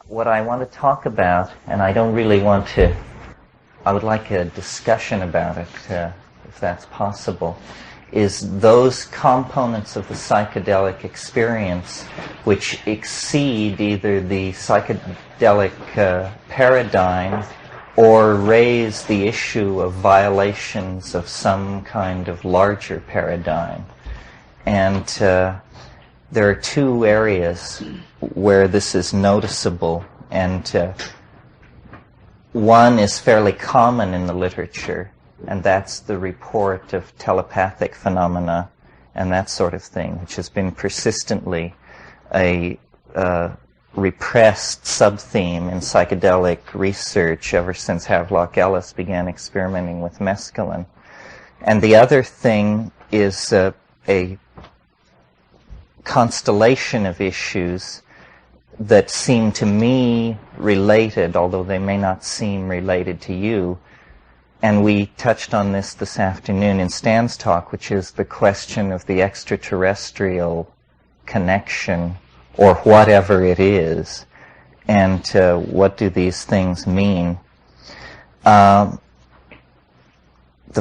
what I want to talk about, and I don't really want to, I would like a discussion about it, if that's possible, is those components of the psychedelic experience which exceed either the psychedelic paradigm or raise the issue of violations of some kind of larger paradigm. And there are two areas where this is noticeable, and one is fairly common in the literature, and that's the report of telepathic phenomena and that sort of thing, which has been persistently a repressed sub-theme in psychedelic research ever since Havelock Ellis began experimenting with mescaline. And the other thing is a constellation of issues that seem to me related, although they may not seem related to you. And we touched on this afternoon in Stan's talk, which is the question of the extraterrestrial connection, or whatever it is, and what do these things mean. The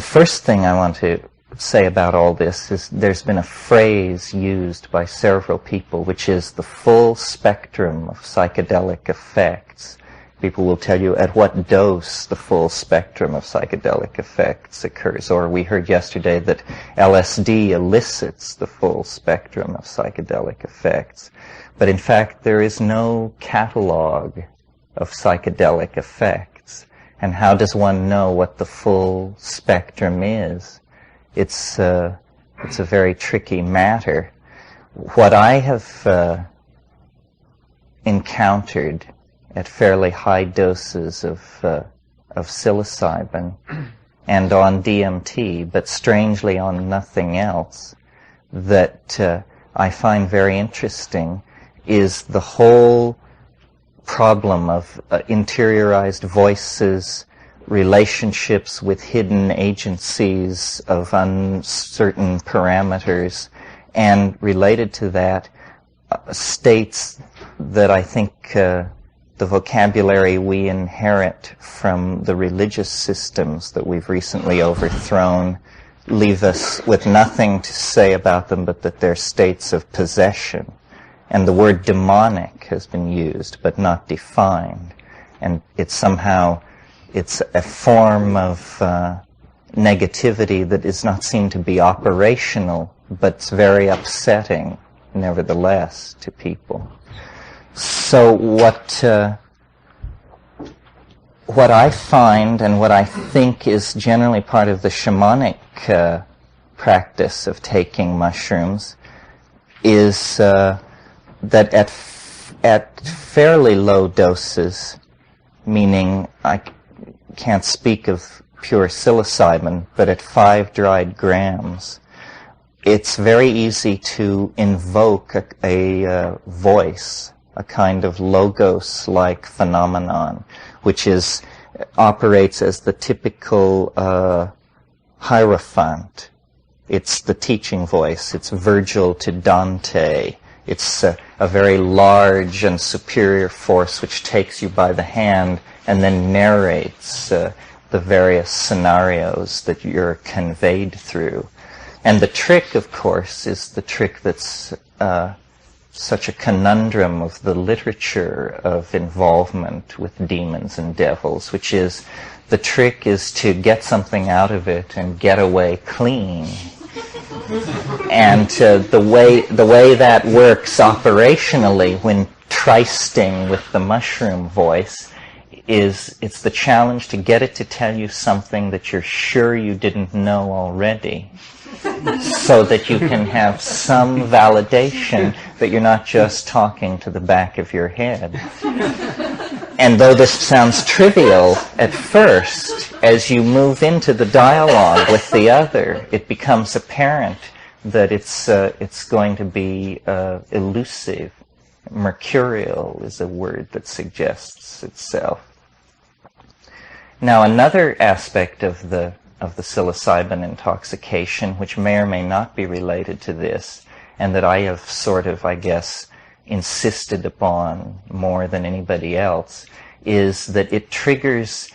first thing I want to say about all this is there's been a phrase used by several people, which is the full spectrum of psychedelic effects. People will tell you at what dose the full spectrum of psychedelic effects occurs. Or we heard yesterday that LSD elicits the full spectrum of psychedelic effects. But in fact, there is no catalog of psychedelic effects. And how does one know what the full spectrum is? It's a very tricky matter. What I have encountered at fairly high doses of psilocybin and on DMT, but strangely on nothing else, that I find very interesting is the whole problem of interiorized voices, relationships with hidden agencies of uncertain parameters, and related to that, states that I think the vocabulary we inherit from the religious systems that we've recently overthrown leave us with nothing to say about them but that they're states of possession. And the word demonic has been used, but not defined. And it's a form of negativity that does not seem to be operational, but it's very upsetting, nevertheless, to people. So what I find and what I think is generally part of the shamanic practice of taking mushrooms is that at fairly low doses, meaning I can't speak of pure psilocybin, but at 5 dried grams, it's very easy to invoke a voice, a kind of logos-like phenomenon, which operates as the typical hierophant. It's the teaching voice. It's Virgil to Dante. It's a very large and superior force which takes you by the hand and then narrates the various scenarios that you're conveyed through. And the trick, of course, is the trick that's such a conundrum of the literature of involvement with demons and devils, which is the trick is to get something out of it and get away clean. And the way that works operationally when trysting with the mushroom voice is it's the challenge to get it to tell you something that you're sure you didn't know already, so that you can have some validation that you're not just talking to the back of your head. And though this sounds trivial at first, as you move into the dialogue with the other, it becomes apparent that it's going to be elusive. Mercurial is a word that suggests itself. Now, another aspect of the psilocybin intoxication, which may or may not be related to this, and that I have sort of, I guess, insisted upon more than anybody else, is that it triggers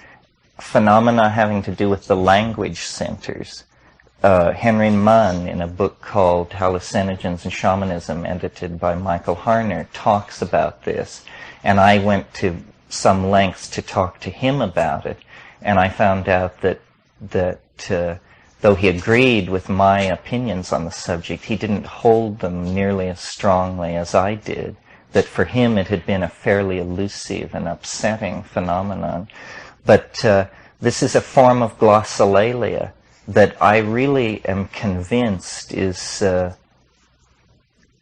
phenomena having to do with the language centers. Henry Munn, in a book called Hallucinogens and Shamanism, edited by Michael Harner, talks about this. And I went to some lengths to talk to him about it. And I found out that though he agreed with my opinions on the subject, he didn't hold them nearly as strongly as I did. That for him it had been a fairly elusive and upsetting phenomenon. But this is a form of glossolalia that I really am convinced is an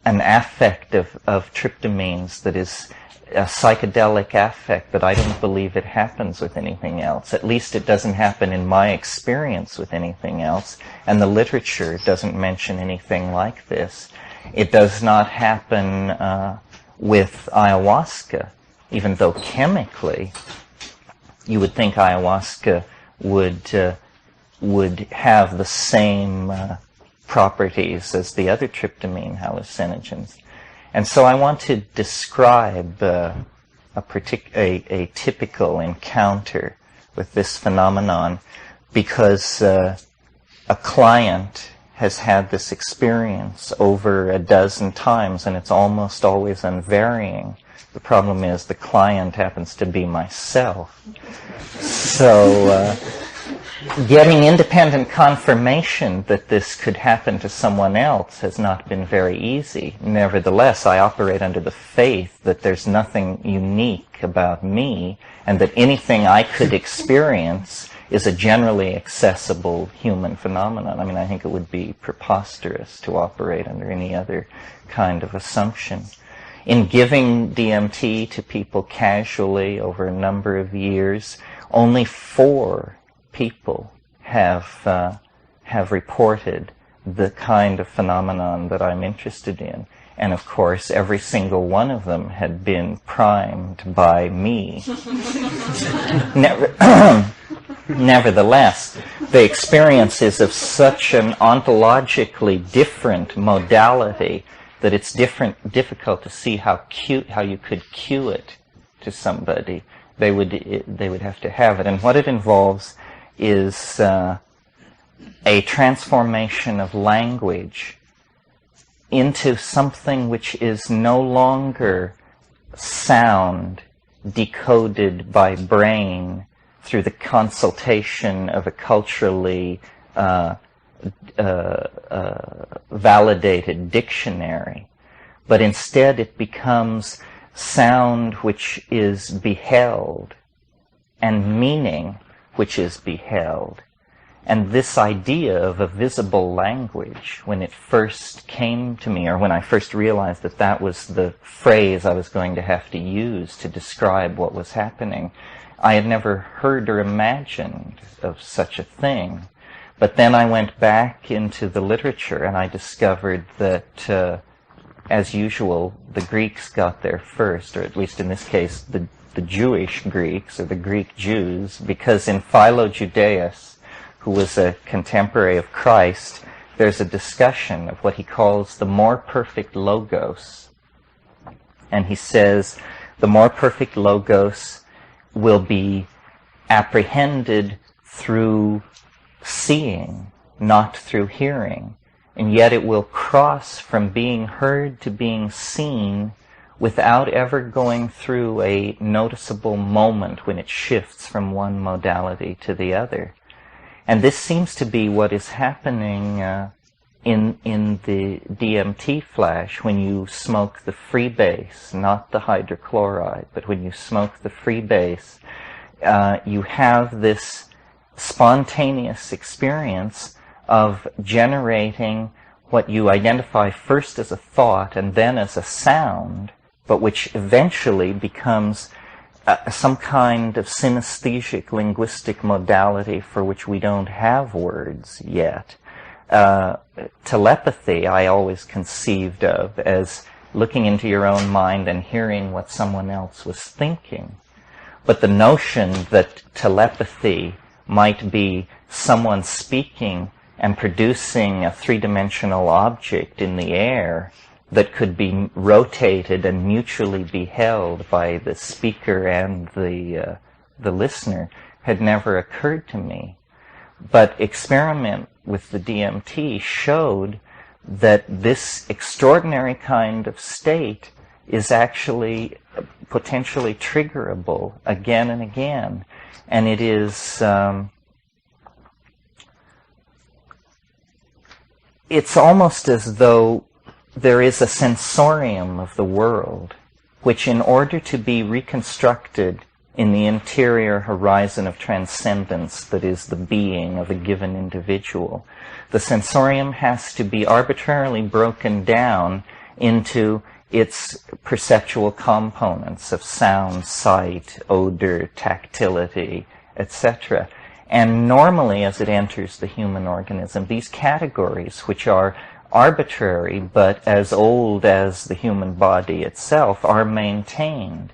affect of tryptamines that is a psychedelic affect that I don't believe it happens with anything else. At least it doesn't happen in my experience with anything else, and the literature doesn't mention anything like this. It does not happen with ayahuasca, even though chemically you would think ayahuasca would have the same properties as the other tryptamine hallucinogens. And so I want to describe a typical encounter with this phenomenon because a client has had this experience over a dozen times, and it's almost always unvarying. The problem is the client happens to be myself. So getting independent confirmation that this could happen to someone else has not been very easy. Nevertheless, I operate under the faith that there's nothing unique about me, and that anything I could experience is a generally accessible human phenomenon. I mean, I think it would be preposterous to operate under any other kind of assumption. In giving DMT to people casually over a number of years, only 4 people have reported the kind of phenomenon that I'm interested in. And of course, every single one of them had been primed by me. Nevertheless, the experience is of such an ontologically different modality that it's difficult to see how you could cue it to somebody. They would have to have it. And what it involves is a transformation of language into something which is no longer sound decoded by brain through the consultation of a culturally validated dictionary, but instead it becomes sound which is beheld and meaning which is beheld. And this idea of a visible language, when it first came to me, or when I first realized that that was the phrase I was going to have to use to describe what was happening, I had never heard or imagined of such a thing. But then I went back into the literature and I discovered that, as usual, the Greeks got there first, or at least in this case, the Jewish Greeks, or the Greek Jews, because in Philo-Judaeus, who was a contemporary of Christ, there's a discussion of what he calls the more perfect logos. And he says the more perfect logos will be apprehended through seeing, not through hearing. And yet it will cross from being heard to being seen without ever going through a noticeable moment when it shifts from one modality to the other. And this seems to be what is happening in the DMT flash when you smoke the freebase, not the hydrochloride, but when you smoke the freebase, you have this spontaneous experience of generating what you identify first as a thought and then as a sound, but which eventually becomes some kind of synesthetic linguistic modality for which we don't have words yet. Telepathy I always conceived of as looking into your own mind and hearing what someone else was thinking. But the notion that telepathy might be someone speaking and producing a three-dimensional object in the air that could be rotated and mutually be held by the speaker and the listener had never occurred to me. But experiment with the DMT showed that this extraordinary kind of state is actually potentially triggerable again and again. And it is, it's almost as though there is a sensorium of the world, which in order to be reconstructed in the interior horizon of transcendence that is the being of a given individual, the sensorium has to be arbitrarily broken down into its perceptual components of sound, sight, odor, tactility, etc. And normally, as it enters the human organism, these categories, which are arbitrary but as old as the human body itself, are maintained.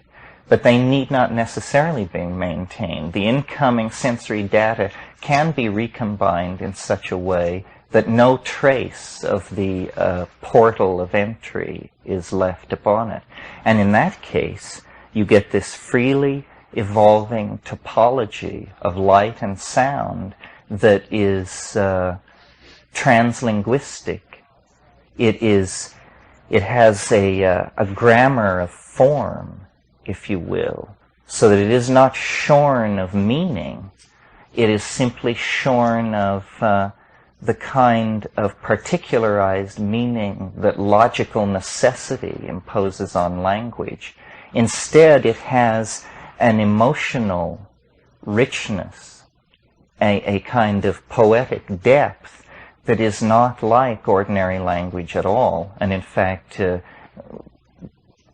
But they need not necessarily be maintained. The incoming sensory data can be recombined in such a way that no trace of the portal of entry is left upon it. And in that case, you get this freely evolving topology of light and sound that is translinguistic. It has a grammar of form, if you will, so that it is not shorn of meaning. It is simply shorn of the kind of particularized meaning that logical necessity imposes on language. Instead, it has an emotional richness, a kind of poetic depth that is not like ordinary language at all, and in fact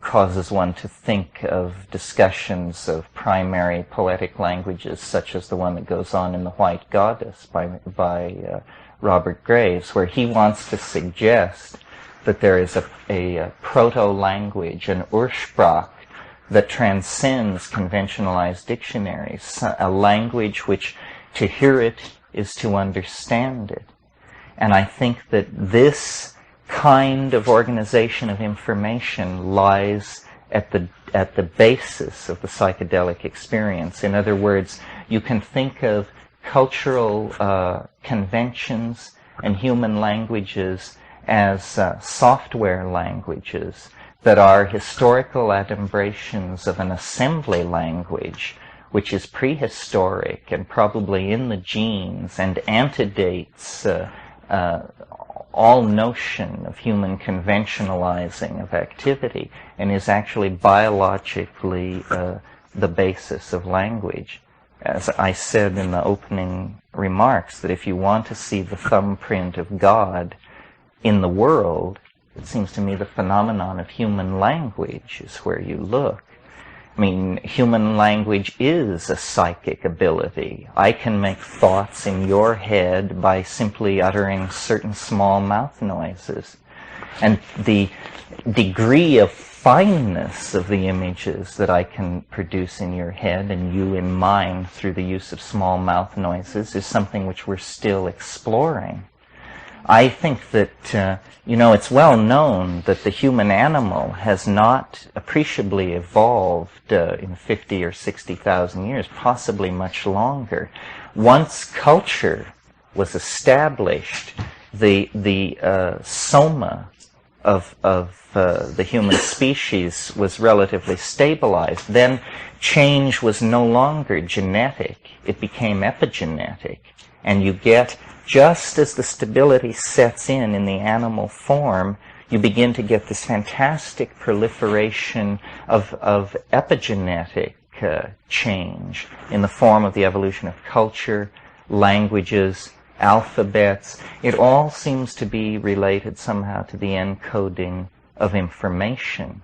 causes one to think of discussions of primary poetic languages, such as the one that goes on in The White Goddess by Robert Graves, where he wants to suggest that there is a proto-language, an Ursprach, that transcends conventionalized dictionaries, a language which to hear it is to understand it. And I think that this kind of organization of information lies at the basis of the psychedelic experience. In other words, you can think of cultural conventions and human languages as software languages that are historical adumbrations of an assembly language, which is prehistoric and probably in the genes and antedates all notion of human conventionalizing of activity, and is actually biologically the basis of language. As I said in the opening remarks, that if you want to see the thumbprint of God in the world, it seems to me the phenomenon of human language is where you look. I mean, human language is a psychic ability. I can make thoughts in your head by simply uttering certain small mouth noises. And the degree of fineness of the images that I can produce in your head and you in mine through the use of small mouth noises is something which we're still exploring. I think that, it's well known that the human animal has not appreciably evolved in 50 or 60,000 years, possibly much longer. Once culture was established, the soma of the human species was relatively stabilized. Then change was no longer genetic. It became epigenetic. And you get, just as the stability sets in the animal form, you begin to get this fantastic proliferation of epigenetic change in the form of the evolution of culture, languages, alphabets. It all seems to be related somehow to the encoding of information.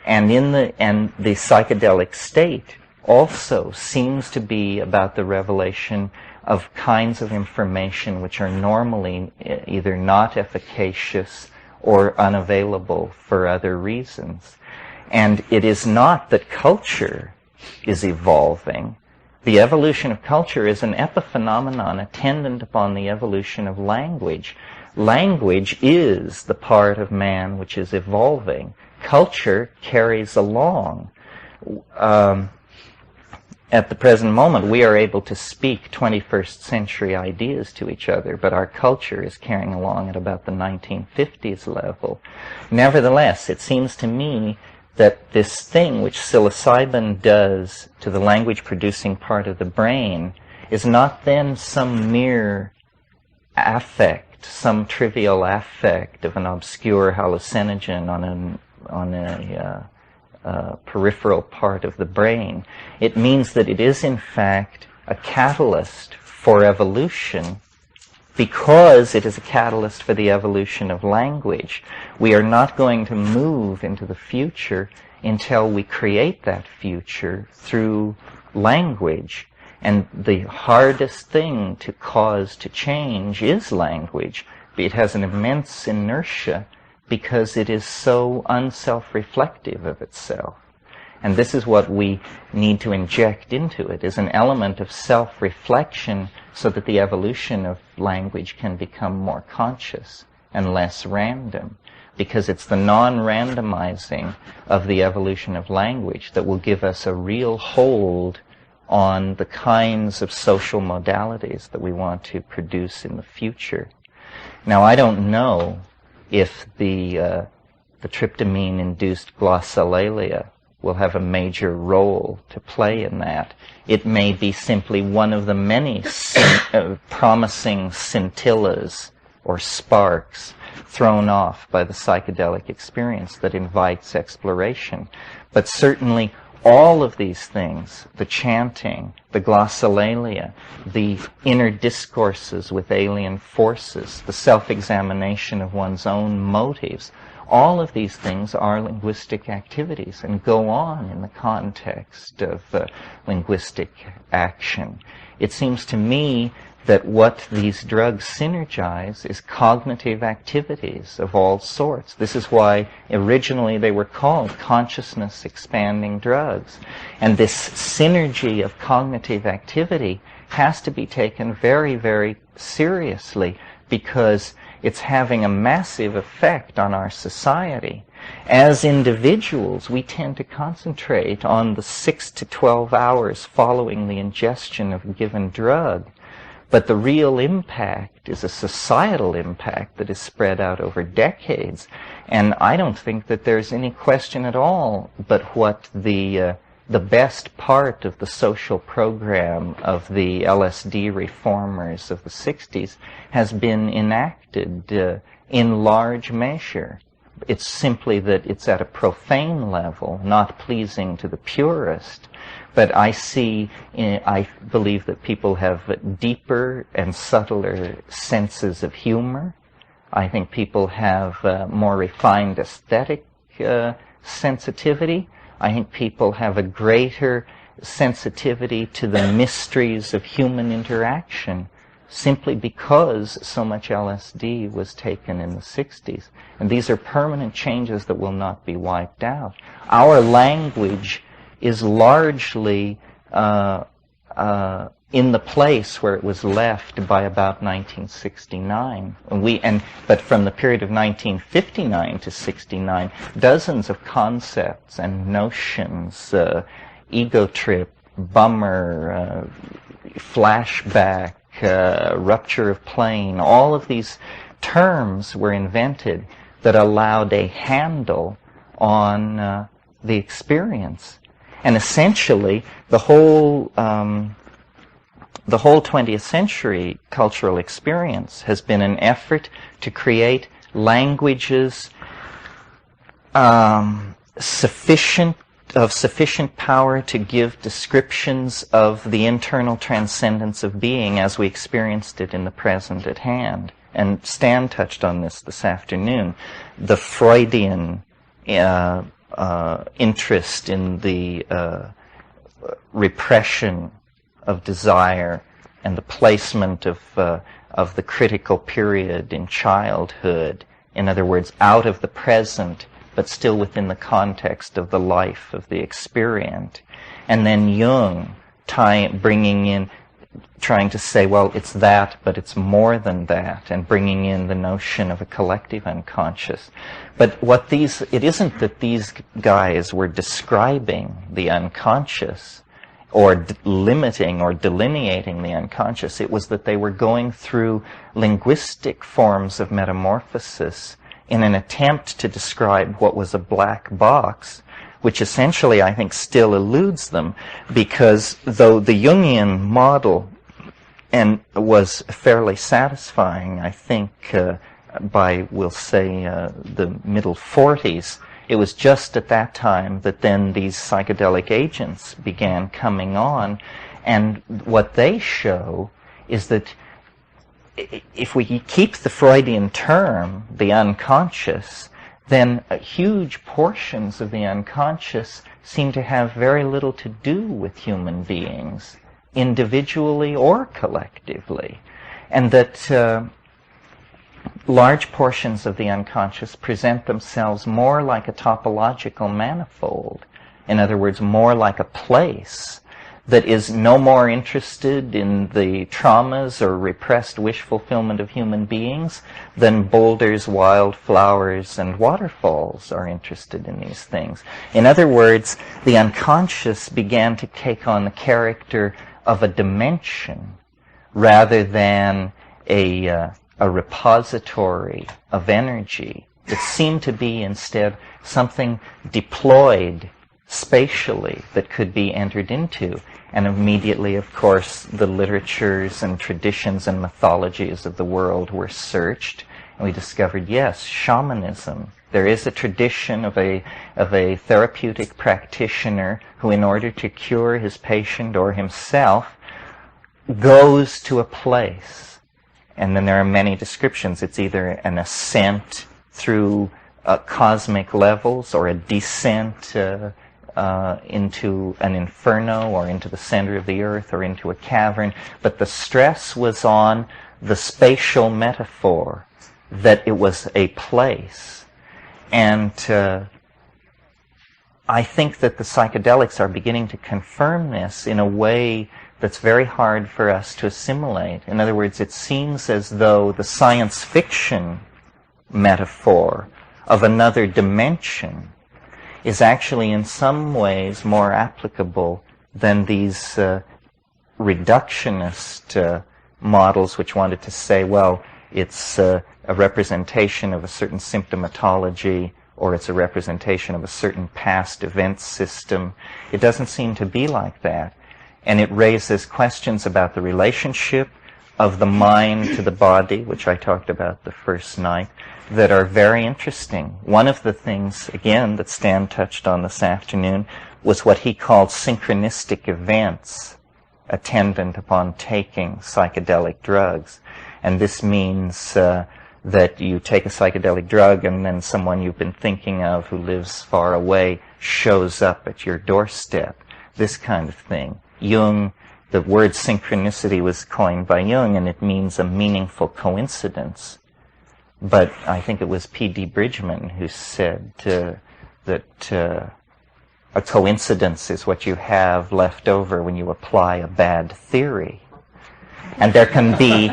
And the psychedelic state also seems to be about the revelation of kinds of information which are normally either not efficacious or unavailable for other reasons. And it is not that culture is evolving. The evolution of culture is an epiphenomenon attendant upon the evolution of language. Language is the part of man which is evolving. Culture carries along. At the present moment, we are able to speak 21st century ideas to each other, but our culture is carrying along at about the 1950s level. Nevertheless, it seems to me that this thing which psilocybin does to the language-producing part of the brain is not then some mere affect, some trivial affect of an obscure hallucinogen on a peripheral part of the brain. It means that it is in fact a catalyst for evolution. Because it is a catalyst for the evolution of language, we are not going to move into the future until we create that future through language. And the hardest thing to cause to change is language. It has an immense inertia because it is so unself-reflective of itself. And this is what we need to inject into it, is an element of self-reflection so that the evolution of language can become more conscious and less random. Because it's the non-randomizing of the evolution of language that will give us a real hold on the kinds of social modalities that we want to produce in the future. Now, I don't know if the tryptamine-induced glossolalia will have a major role to play in that. It may be simply one of the many promising scintillas or sparks thrown off by the psychedelic experience that invites exploration. But certainly all of these things, the chanting, the glossolalia, the inner discourses with alien forces, the self-examination of one's own motives, all of these things are linguistic activities and go on in the context of linguistic action. It seems to me that what these drugs synergize is cognitive activities of all sorts. This is why originally they were called consciousness-expanding drugs. And this synergy of cognitive activity has to be taken very, very seriously because it's having a massive effect on our society. As individuals, we tend to concentrate on the 6 to 12 hours following the ingestion of a given drug. But the real impact is a societal impact that is spread out over decades. And I don't think that there's any question at all but what the best part of the social program of the LSD reformers of the 60s has been enacted in large measure. It's simply that it's at a profane level, not pleasing to the purist. But I believe that people have deeper and subtler senses of humor. I think people have more refined aesthetic sensitivity. I think people have a greater sensitivity to the mysteries of human interaction simply because so much LSD was taken in the 60s. And these are permanent changes that will not be wiped out. Our language is largely in the place where it was left by about 1969. But from the period of 1959 to 69, dozens of concepts and notions, ego trip, bummer, flashback, rupture of plane, all of these terms were invented that allowed a handle on the experience. And essentially, the whole 20th century cultural experience has been an effort to create languages sufficient power to give descriptions of the internal transcendence of being as we experienced it in the present at hand. And Stan touched on this afternoon. The Freudian interest in the repression of desire and the placement of the critical period in childhood, in other words, out of the present, but still within the context of the life of the experient. And then Jung bringing in trying to say, well, it's that, but it's more than that, and bringing in the notion of a collective unconscious. But it isn't that these guys were describing the unconscious or limiting or delineating the unconscious. It was that they were going through linguistic forms of metamorphosis in an attempt to describe what was a black box, which essentially I think still eludes them, because though the Jungian model was fairly satisfying, I think, by, we'll say, the middle 40s, it was just at that time that then these psychedelic agents began coming on, and what they show is that if we keep the Freudian term, the unconscious, then huge portions of the unconscious seem to have very little to do with human beings, individually or collectively, and that large portions of the unconscious present themselves more like a topological manifold. In other words, more like a place that is no more interested in the traumas or repressed wish fulfillment of human beings than boulders, wildflowers, and waterfalls are interested in these things. In other words, the unconscious began to take on the character of a dimension rather than a repository of energy. It seemed to be instead something deployed spatially that could be entered into. And immediately, of course, the literatures and traditions and mythologies of the world were searched, and we discovered, yes, shamanism. There is a tradition of a therapeutic practitioner who, in order to cure his patient or himself, goes to a place. And then there are many descriptions. It's either an ascent through cosmic levels or a descent into an inferno or into the center of the earth or into a cavern. But the stress was on the spatial metaphor, that it was a place. And I think that the psychedelics are beginning to confirm this in a way that's very hard for us to assimilate. In other words, it seems as though the science fiction metaphor of another dimension is actually in some ways more applicable than these reductionist models which wanted to say, well, it's a representation of a certain symptomatology, or it's a representation of a certain past event system. It doesn't seem to be like that. And it raises questions about the relationship of the mind to the body, which I talked about the first night, that are very interesting. One of the things, again, that Stan touched on this afternoon was what he called synchronistic events attendant upon taking psychedelic drugs. And this means that you take a psychedelic drug and then someone you've been thinking of who lives far away shows up at your doorstep. This kind of thing. Jung, the word synchronicity was coined by Jung, and it means a meaningful coincidence. But I think it was P.D. Bridgman who said that a coincidence is what you have left over when you apply a bad theory. And there can be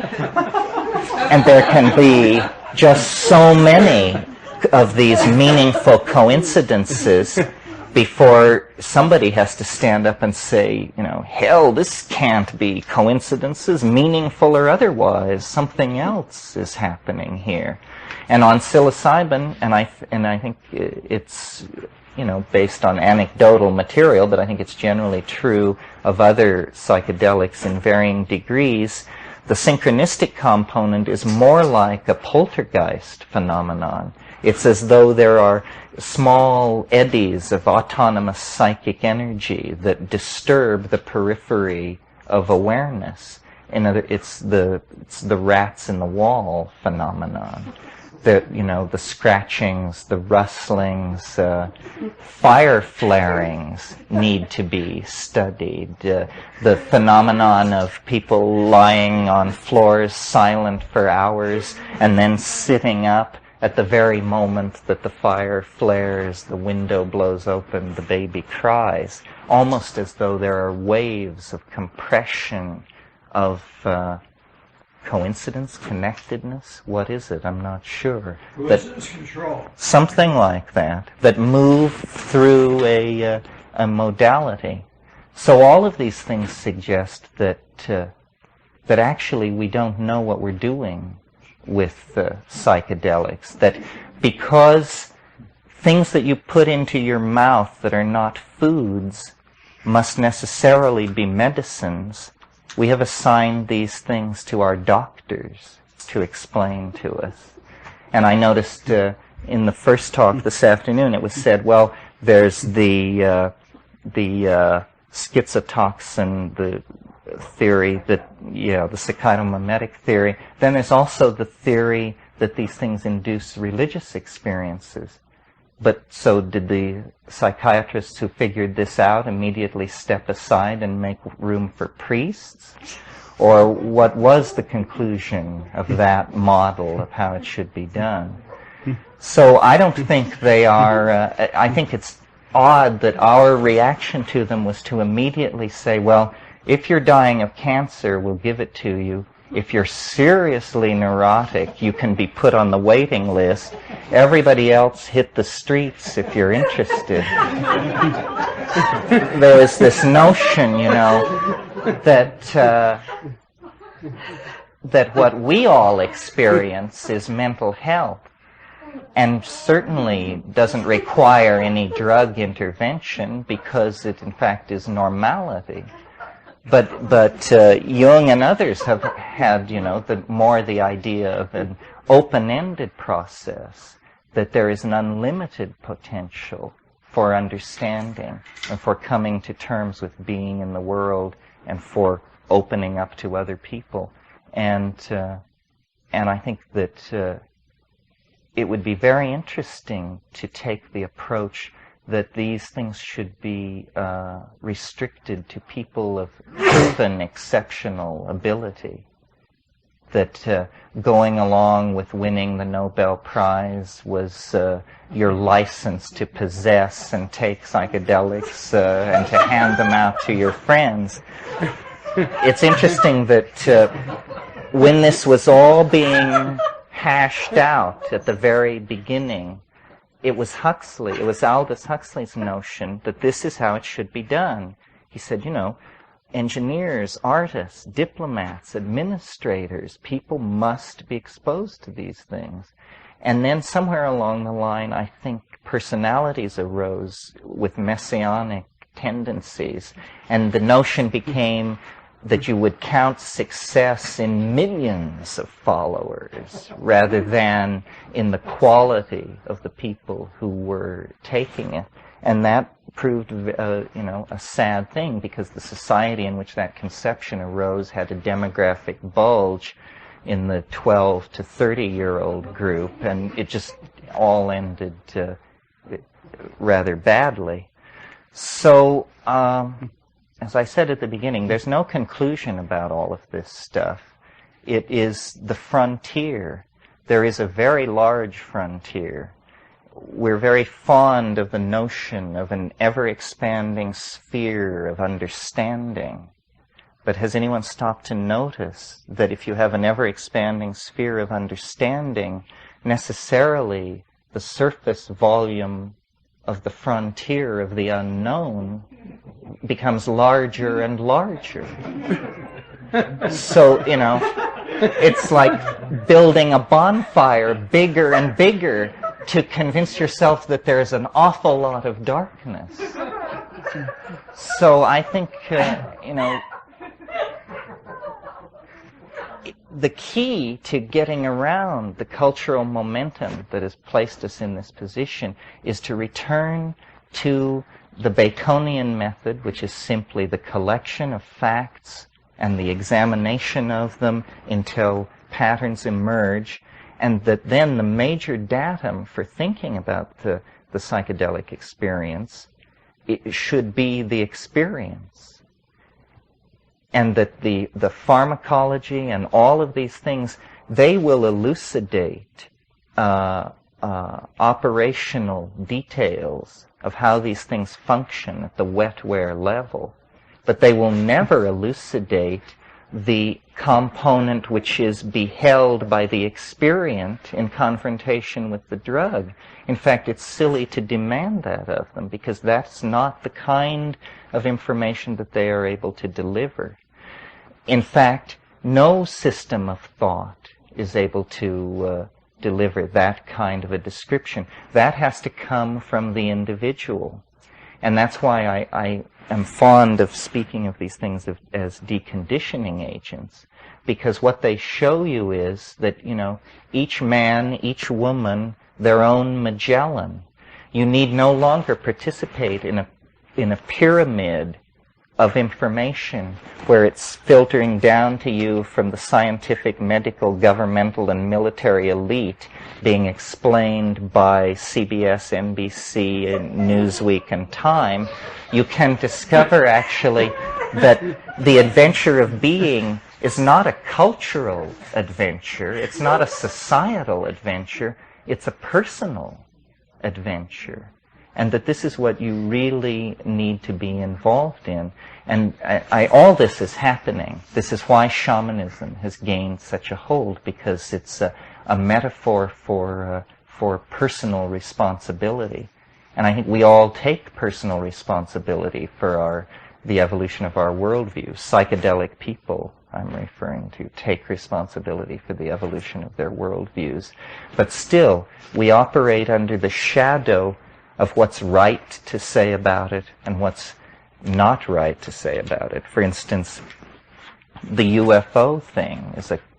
just so many of these meaningful coincidences before somebody has to stand up and say, hell, this can't be coincidences, meaningful or otherwise. Something else is happening here. And on psilocybin, and I think it's, based on anecdotal material, but I think it's generally true of other psychedelics in varying degrees, the synchronistic component is more like a poltergeist phenomenon. It's as though there are small eddies of autonomous psychic energy that disturb the periphery of awareness. It's the rats in the wall phenomenon. The scratchings, the rustlings, fire flarings need to be studied. The phenomenon of people lying on floors silent for hours and then sitting up at the very moment that the fire flares, the window blows open, the baby cries, almost as though there are waves of compression of coincidence, connectedness. What is it? I'm not sure. Coincidence control. Something like that, that move through a modality. So all of these things suggest that actually we don't know what we're doing with psychedelics. That because things that you put into your mouth that are not foods must necessarily be medicines, we have assigned these things to our doctors to explain to us. And I noticed in the first talk this afternoon, it was said, well, there's the schizotoxin, the theory that, the psychotomimetic theory. Then there's also the theory that these things induce religious experiences. But so did the psychiatrists who figured this out immediately step aside and make room for priests? Or what was the conclusion of that model of how it should be done? So I don't think they are, I think it's odd that our reaction to them was to immediately say, well, if you're dying of cancer, we'll give it to you. If you're seriously neurotic, you can be put on the waiting list. Everybody else hit the streets if you're interested. There is this notion, that what we all experience is mental health, and certainly doesn't require any drug intervention because it, in fact, is normality. But Jung and others have had, the idea of an open-ended process, that there is an unlimited potential for understanding and for coming to terms with being in the world and for opening up to other people. And I think that it would be very interesting to take the approach that these things should be restricted to people of proven exceptional ability. That going along with winning the Nobel Prize was your license to possess and take psychedelics and to hand them out to your friends. It's interesting that when this was all being hashed out at the very beginning, it was Aldous Huxley's notion that this is how it should be done. He said, engineers, artists, diplomats, administrators, people must be exposed to these things. And then somewhere along the line, I think personalities arose with messianic tendencies, and the notion became that you would count success in millions of followers rather than in the quality of the people who were taking it. And that proved, a sad thing, because the society in which that conception arose had a demographic bulge in the 12 to 30-year-old group, and it just all ended rather badly. So, as I said at the beginning, there's no conclusion about all of this stuff. It is the frontier. There is a very large frontier. We're very fond of the notion of an ever-expanding sphere of understanding. But has anyone stopped to notice that if you have an ever-expanding sphere of understanding, necessarily the surface volume of the frontier of the unknown becomes larger and larger. So, it's like building a bonfire bigger and bigger to convince yourself that there's an awful lot of darkness. So I think, the key to getting around the cultural momentum that has placed us in this position is to return to the Baconian method, which is simply the collection of facts and the examination of them until patterns emerge, and that then the major datum for thinking about the psychedelic experience, it should be the experience. And that the pharmacology and all of these things, they will elucidate operational details of how these things function at the wetware level. But they will never elucidate the component which is beheld by the experient in confrontation with the drug. In fact, it's silly to demand that of them, because that's not the kind of information that they are able to deliver. In fact, no system of thought is able to deliver that kind of a description. That has to come from the individual. And that's why I am fond of speaking of these things as deconditioning agents, because what they show you is that, you know, each man, each woman, their own Magellan. You need no longer participate in a pyramid of information where it's filtering down to you from the scientific, medical, governmental, and military elite, being explained by CBS, NBC, and Newsweek, and Time. You can discover actually that the adventure of being is not a cultural adventure, it's not a societal adventure, it's a personal adventure. And that this is what you really need to be involved in. And all this is happening. This is why shamanism has gained such a hold, because it's a metaphor for personal responsibility. And I think we all take personal responsibility for the evolution of our worldview. Psychedelic people, I'm referring to, take responsibility for the evolution of their worldviews. But still, we operate under the shadow of what's right to say about it and what's not right to say about it. For instance, the UFO thing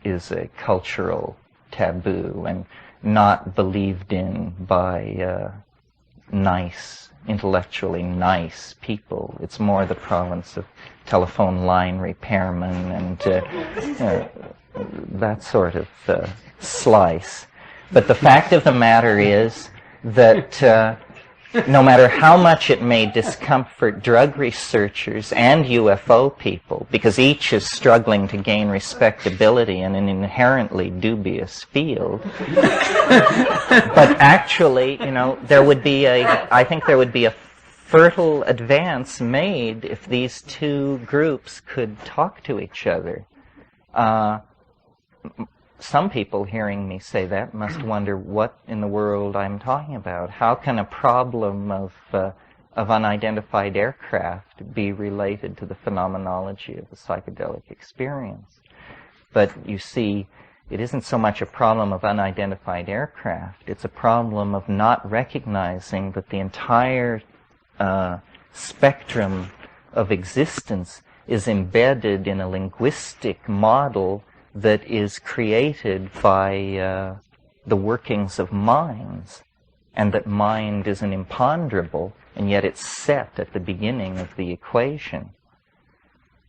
is a cultural taboo and not believed in by intellectually nice people. It's more the province of telephone line repairmen and that sort of slice. But the fact of the matter is that no matter how much it may discomfort drug researchers and UFO people, because each is struggling to gain respectability in an inherently dubious field, but actually, you know, I think there would be a fertile advance made if these two groups could talk to each other. Some people hearing me say that must wonder what in the world I'm talking about. How can a problem of unidentified aircraft be related to the phenomenology of the psychedelic experience? But you see, it isn't so much a problem of unidentified aircraft. It's a problem of not recognizing that the entire spectrum of existence is embedded in a linguistic model that is created by the workings of minds, and that mind is an imponderable, and yet it's set at the beginning of the equation.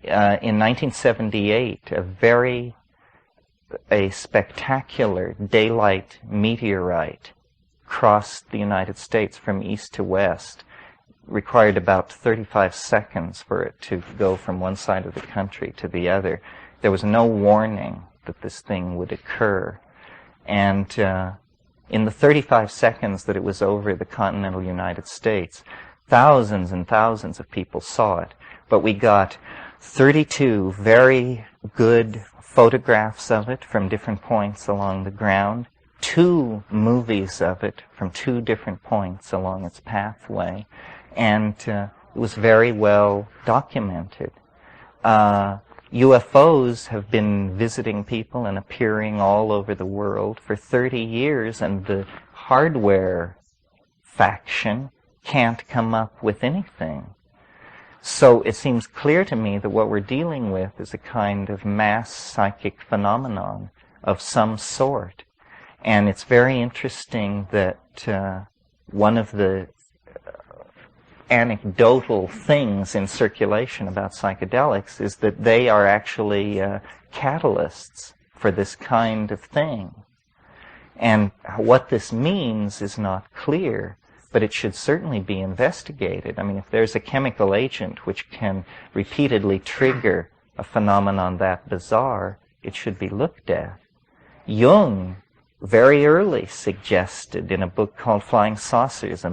In 1978, a spectacular daylight meteorite crossed the United States from east to west. Required about 35 seconds for it to go from one side of the country to the other. There was no warning that this thing would occur. And in the 35 seconds that it was over the continental United States, thousands and thousands of people saw it. But we got 32 very good photographs of it from different points along the ground, 2 movies of it from 2 different points along its pathway, and it was very well documented. UFOs have been visiting people and appearing all over the world for 30 years, and the hardware faction can't come up with anything. So it seems clear to me that what we're dealing with is a kind of mass psychic phenomenon of some sort. And it's very interesting that one of the anecdotal things in circulation about psychedelics is that they are actually catalysts for this kind of thing. And what this means is not clear, but it should certainly be investigated. I mean, if there's a chemical agent which can repeatedly trigger a phenomenon that bizarre, it should be looked at. Jung very early suggested in a book called Flying Saucers, a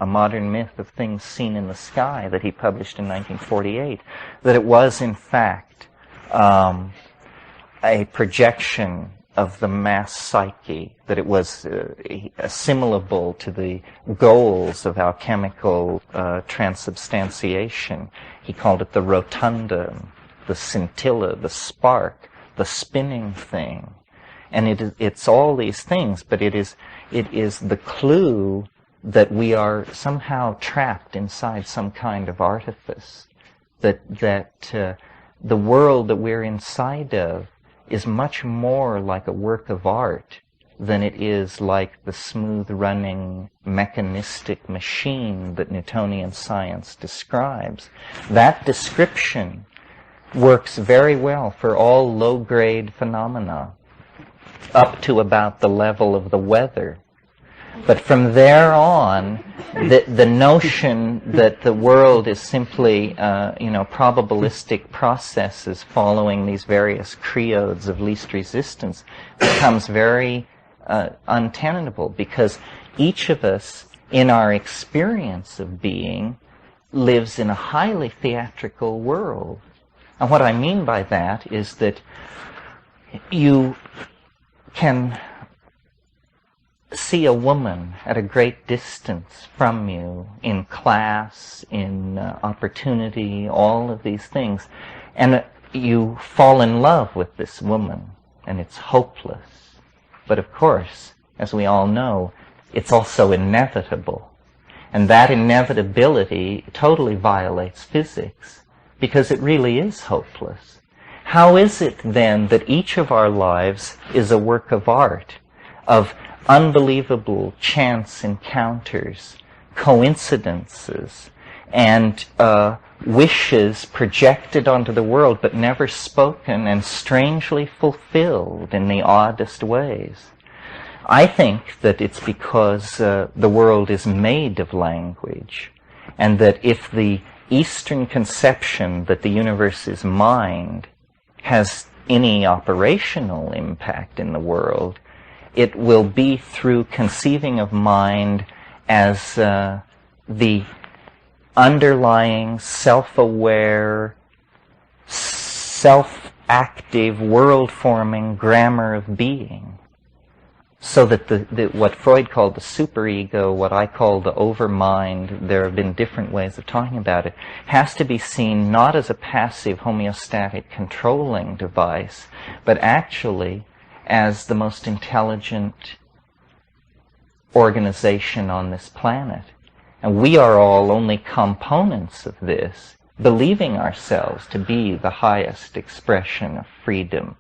modern myth of things seen in the sky that he published in 1948, that it was in fact a projection of the mass psyche, that it was assimilable to the goals of alchemical transubstantiation. He called it the rotunda, the scintilla, the spark, the spinning thing. And it's all these things, but it is the clue that we are somehow trapped inside some kind of artifice, that the world that we're inside of is much more like a work of art than it is like the smooth-running mechanistic machine that Newtonian science describes. That description works very well for all low-grade phenomena, up to about the level of the weather. But from there on, the notion that the world is simply, probabilistic processes following these various creodes of least resistance becomes very untenable, because each of us, in our experience of being, lives in a highly theatrical world. And what I mean by that is that you can see a woman at a great distance from you, in class, in opportunity, all of these things, and you fall in love with this woman, and it's hopeless. But of course, as we all know, it's also inevitable. And that inevitability totally violates physics, because it really is hopeless. How is it then that each of our lives is a work of art, of unbelievable chance encounters, coincidences, and wishes projected onto the world but never spoken and strangely fulfilled in the oddest ways? I think that it's because the world is made of language, and that if the Eastern conception that the universe is mind has any operational impact in the world, it will be through conceiving of mind as the underlying, self-aware, self-active, world-forming grammar of being. So that what Freud called the superego, what I call the overmind, there have been different ways of talking about it, has to be seen not as a passive homeostatic controlling device, but actually as the most intelligent organization on this planet. And we are all only components of this, believing ourselves to be the highest expression of freedom.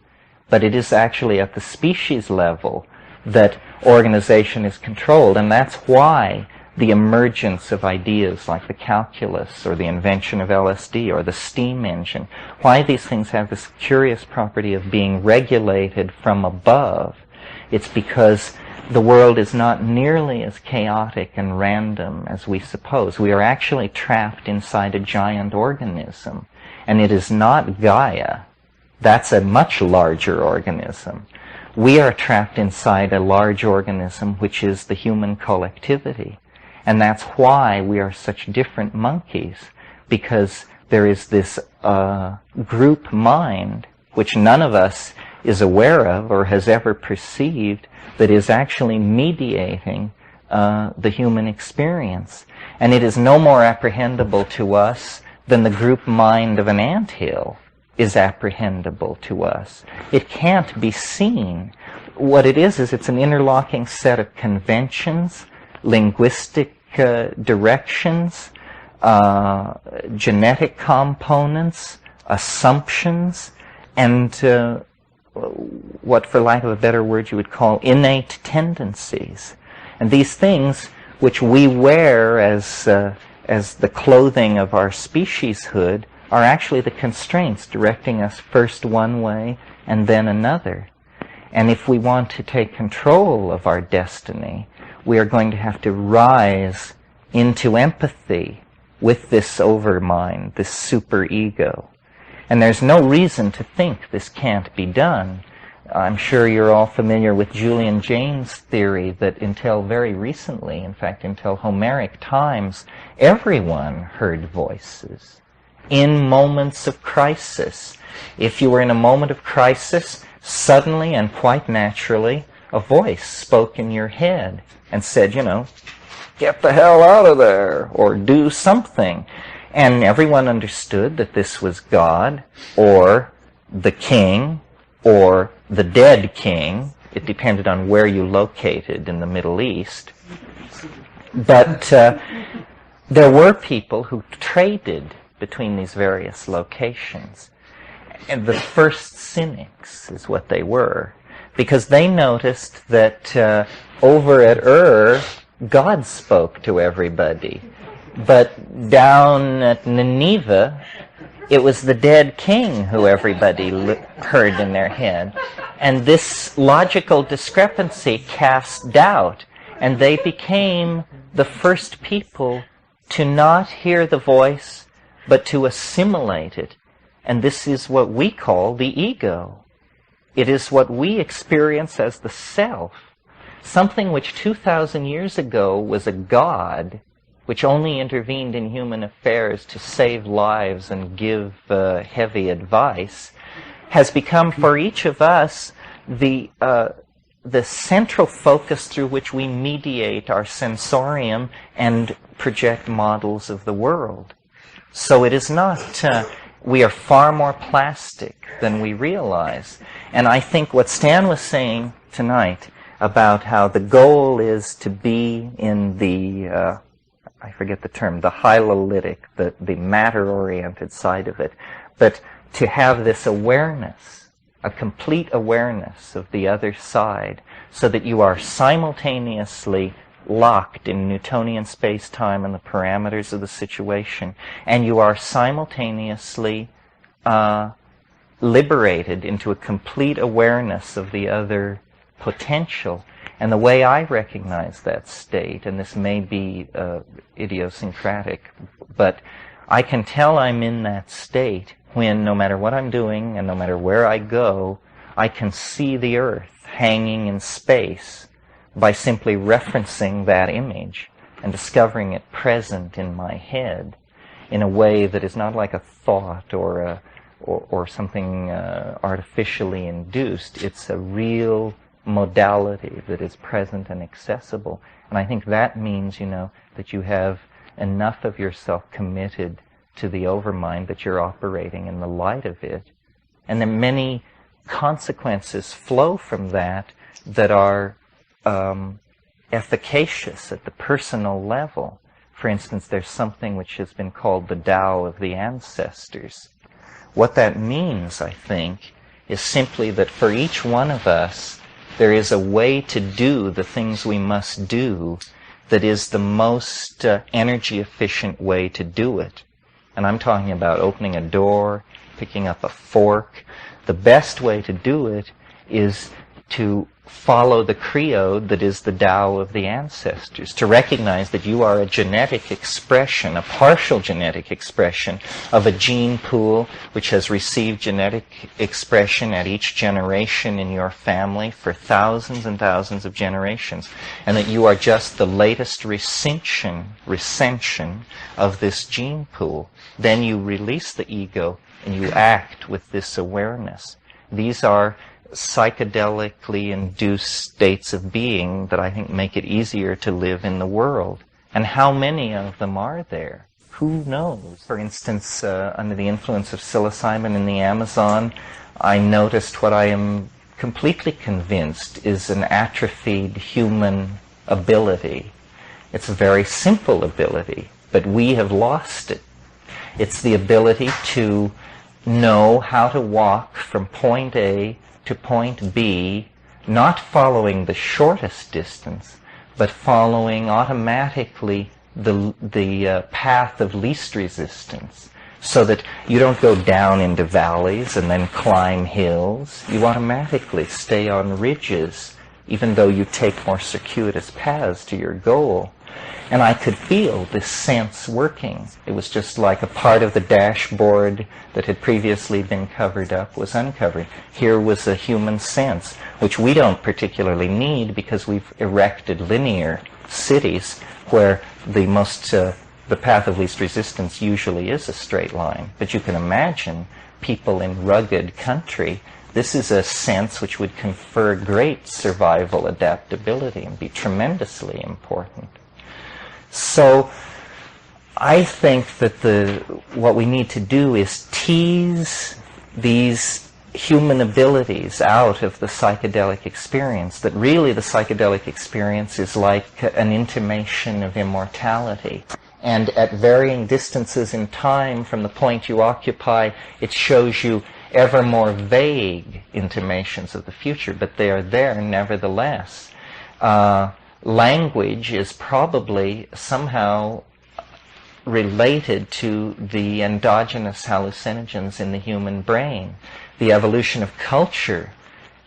But it is actually at the species level that organization is controlled, and that's why the emergence of ideas like the calculus or the invention of LSD or the steam engine, why these things have this curious property of being regulated from above. It's because the world is not nearly as chaotic and random as we suppose. We are actually trapped inside a giant organism, and it is not Gaia. That's a much larger organism. We are trapped inside a large organism, which is the human collectivity. And that's why we are such different monkeys, because there is this group mind, which none of us is aware of or has ever perceived, that is actually mediating the human experience. And it is no more apprehendable to us than the group mind of an anthill is apprehendable to us. It can't be seen. What it is it's an interlocking set of conventions, linguistic directions, genetic components, assumptions, and what, for lack of a better word, you would call innate tendencies. And these things, which we wear as the clothing of our specieshood, are actually the constraints directing us first one way and then another. And if we want to take control of our destiny, we are going to have to rise into empathy with this overmind, this superego. And there's no reason to think this can't be done. I'm sure you're all familiar with Julian Jaynes' theory that until very recently, in fact, until Homeric times, everyone heard voices. in moments of crisis. If you were in a moment of crisis, suddenly and quite naturally, a voice spoke in your head and said, get the hell out of there, or do something. And everyone understood that this was God, or the king, or the dead king. It depended on where you located in the Middle East. But there were people who traded between these various locations. And the first cynics is what they were, because they noticed that over at Ur, God spoke to everybody. But down at Nineveh, it was the dead king who everybody heard in their head. And this logical discrepancy cast doubt, and they became the first people to not hear the voice, but to assimilate it. And this is what we call the ego. It is what we experience as the self. Something which 2,000 years ago was a god, which only intervened in human affairs to save lives and give heavy advice, has become for each of us the central focus through which we mediate our sensorium and project models of the world. So it is not, we are far more plastic than we realize. And I think what Stan was saying tonight about how the goal is to be in the, I forget the term, the hylolytic, the matter-oriented side of it, but to have this awareness, a complete awareness of the other side, so that you are simultaneously locked in Newtonian space-time and the parameters of the situation, and you are simultaneously liberated into a complete awareness of the other potential. And the way I recognize that state, and this may be idiosyncratic, but I can tell I'm in that state when, no matter what I'm doing and no matter where I go, I can see the earth hanging in space by simply referencing that image and discovering it present in my head in a way that is not like a thought or something artificially induced. It's a real modality that is present and accessible. And I think that means, that you have enough of yourself committed to the overmind that you're operating in the light of it. And then many consequences flow from that are efficacious at the personal level. For instance, there's something which has been called the Tao of the ancestors. What that means, I think, is simply that for each one of us, there is a way to do the things we must do that is the most energy-efficient way to do it. And I'm talking about opening a door, picking up a fork. The best way to do it is to follow the creed that is the Tao of the ancestors, to recognize that you are a genetic expression, a partial genetic expression of a gene pool which has received genetic expression at each generation in your family for thousands and thousands of generations, and that you are just the latest recension of this gene pool. Then you release the ego and you act with this awareness. These are psychedelically induced states of being that I think make it easier to live in the world. And how many of them are there? Who knows? For instance, under the influence of psilocybin in the Amazon, I noticed what I am completely convinced is an atrophied human ability. It's a very simple ability, but we have lost it. It's the ability to know how to walk from point A to point B, not following the shortest distance, but following automatically the path of least resistance, so that you don't go down into valleys and then climb hills. You automatically stay on ridges, even though you take more circuitous paths to your goal. And I could feel this sense working. It was just like a part of the dashboard that had previously been covered up was uncovered. Here was a human sense, which we don't particularly need because we've erected linear cities where the most the path of least resistance usually is a straight line. But you can imagine people in rugged country, this is a sense which would confer great survival adaptability and be tremendously important. So I think that what we need to do is tease these human abilities out of the psychedelic experience, that really the psychedelic experience is like an intimation of immortality. And at varying distances in time from the point you occupy, it shows you ever more vague intimations of the future, but they are there nevertheless. Language is probably somehow related to the endogenous hallucinogens in the human brain. The evolution of culture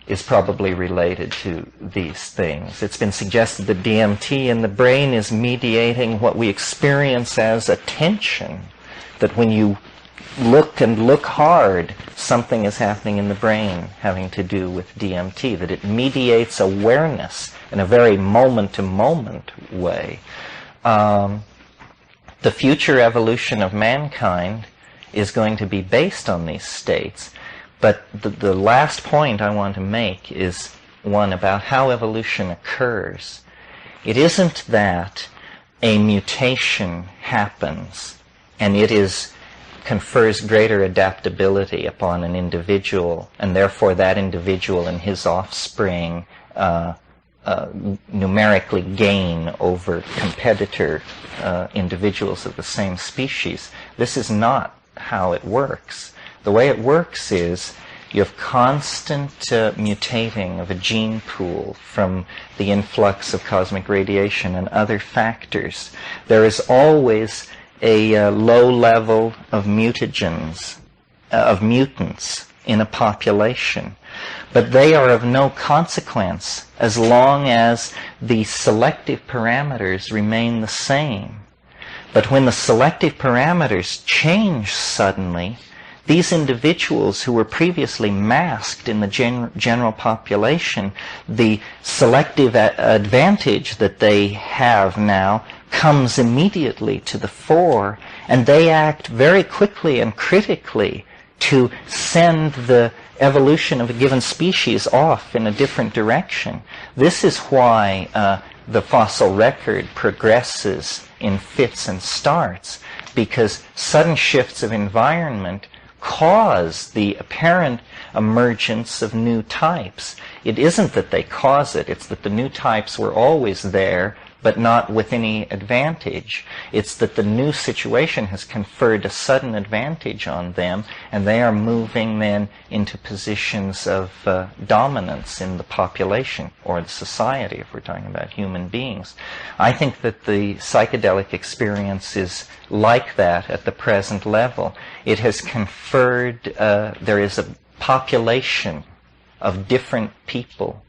is probably related to these things. It's been suggested that DMT in the brain is mediating what we experience as attention, that when you look and look hard, something is happening in the brain having to do with DMT, that it mediates awareness in a very moment-to-moment way. The future evolution of mankind is going to be based on these states. But the last point I want to make is one about how evolution occurs. It isn't that a mutation happens and it confers greater adaptability upon an individual, and therefore that individual and his offspring numerically gain over competitor individuals of the same species. This is not how it works. The way it works is you have constant mutating of a gene pool from the influx of cosmic radiation and other factors. There is always a low level of mutagens, of mutants in a population. But they are of no consequence as long as the selective parameters remain the same. But when the selective parameters change suddenly, these individuals who were previously masked in the general population, the selective advantage that they have now comes immediately to the fore, and they act very quickly and critically to send the evolution of a given species off in a different direction. This is why the fossil record progresses in fits and starts, because sudden shifts of environment cause the apparent emergence of new types. It isn't that they cause it, it's that the new types were always there, but not with any advantage. It's that the new situation has conferred a sudden advantage on them, and they are moving then into positions of dominance in the population, or the society, if we're talking about human beings. I think that the psychedelic experience is like that at the present level. It has conferred, there is a population of different people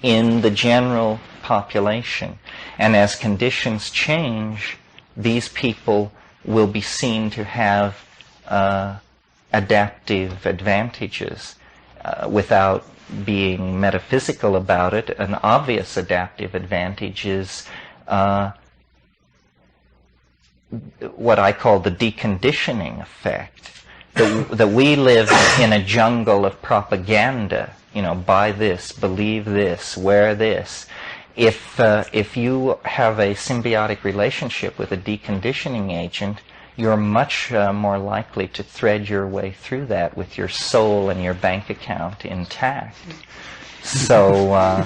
in the general population. And as conditions change, these people will be seen to have adaptive advantages without being metaphysical about it. An obvious adaptive advantage is what I call the deconditioning effect. That we live in a jungle of propaganda. You know, buy this, believe this, wear this. If you have a symbiotic relationship with a deconditioning agent, you're much more likely to thread your way through that with your soul and your bank account intact. So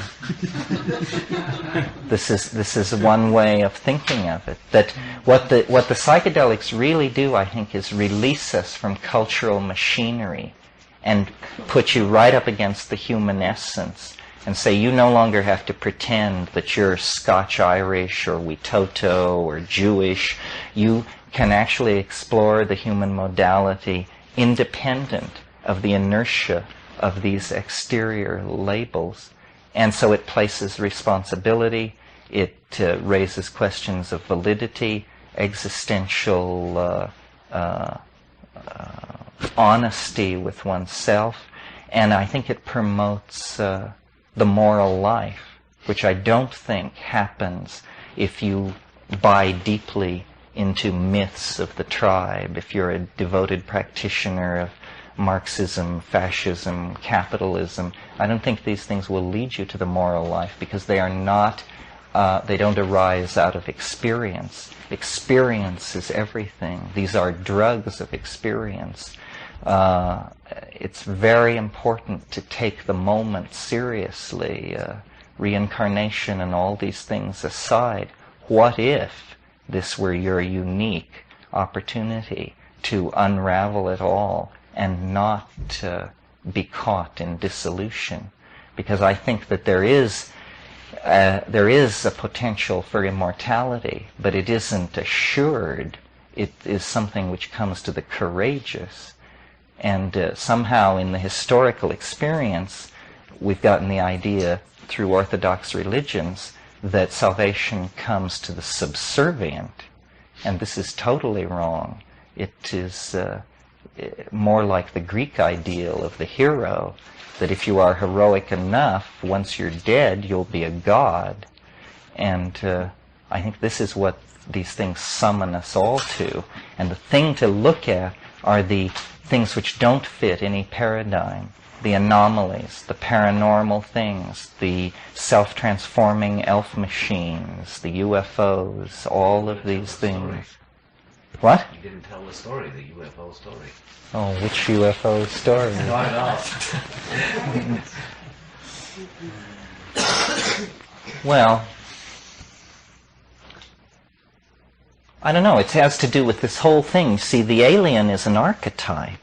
this is one way of thinking of it. That what the psychedelics really do, I think, is release us from cultural machinery and put you right up against the human essence and say you no longer have to pretend that you're Scotch-Irish or Witoto or Jewish. You can actually explore the human modality independent of the inertia of these exterior labels. And so it places responsibility, it raises questions of validity, existential honesty with oneself, and I think it promotes the moral life, which I don't think happens if you buy deeply into myths of the tribe, if you're a devoted practitioner of Marxism, fascism, capitalism, I don't think these things will lead you to the moral life, because they are not, they don't arise out of experience. Experience is everything. These are drugs of experience. It's very important to take the moment seriously, reincarnation and all these things aside. What if this were your unique opportunity to unravel it all and not be caught in dissolution? Because I think that there is a potential for immortality, but it isn't assured. It is something which comes to the courageous. And somehow in the historical experience, we've gotten the idea through Orthodox religions that salvation comes to the subservient. And this is totally wrong. It is more like the Greek ideal of the hero, that if you are heroic enough, once you're dead, you'll be a god. And I think this is what these things summon us all to. And the thing to look at are the things which don't fit any paradigm, the anomalies, the paranormal things, the self-transforming elf machines, the UFOs, all of these things. What? You didn't tell the story, the UFO story. Oh, which UFO story? Not at all. Well, I don't know, it has to do with this whole thing. See, the alien is an archetype,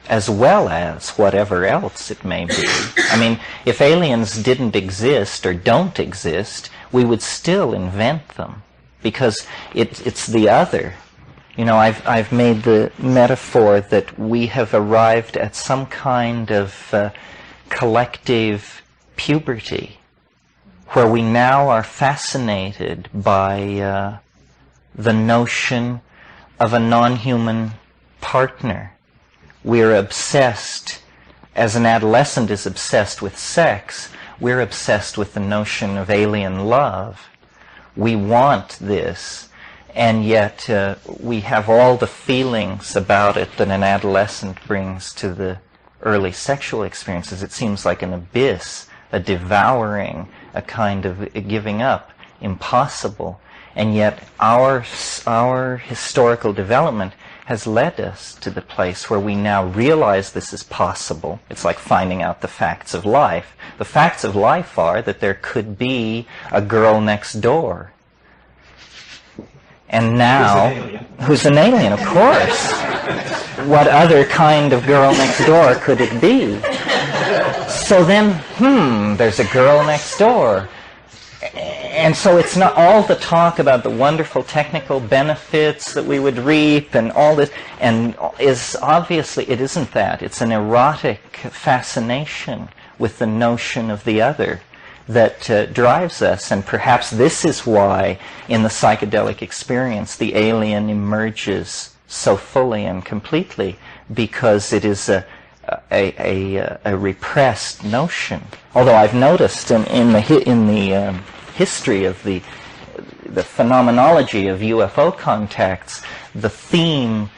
as well as whatever else it may be. I mean, if aliens didn't exist or don't exist, we would still invent them, because it's the other. You know, I've made the metaphor that we have arrived at some kind of collective puberty, where we now are fascinated by the notion of a non-human partner. We're obsessed, as an adolescent is obsessed with sex, we're obsessed with the notion of alien love. We want this, and yet we have all the feelings about it that an adolescent brings to the early sexual experiences. It seems like an abyss, a devouring, a kind of giving up, impossible. And yet our historical development has led us to the place where we now realize this is possible. It's like finding out the facts of life. The facts of life are that there could be a girl next door. And now, who's an alien, of course. What other kind of girl next door could it be? So then, there's a girl next door. And so it's not all the talk about the wonderful technical benefits that we would reap and all this, and is obviously, it isn't that. It's an erotic fascination with the notion of the other that drives us. And perhaps this is why in the psychedelic experience the alien emerges so fully and completely, because it is a repressed notion. Although I've noticed in the history of the phenomenology of UFO contacts, the theme,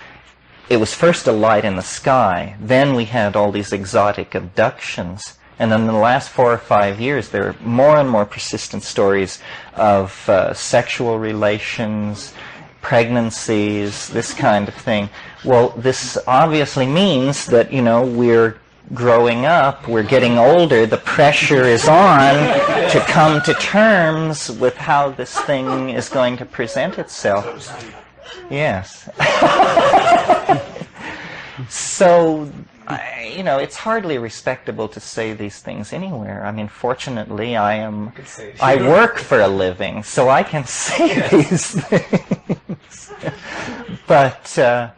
it was first a light in the sky, then we had all these exotic abductions, and then in the last 4 or 5 years there are more and more persistent stories of sexual relations, pregnancies, this kind of thing. Well, this obviously means that, you know, we're growing up, we're getting older, the pressure is on to come to terms with how this thing is going to present itself. Yes. So, you know, it's hardly respectable to say these things anywhere. I mean, fortunately, I work for a living, so I can say these things. But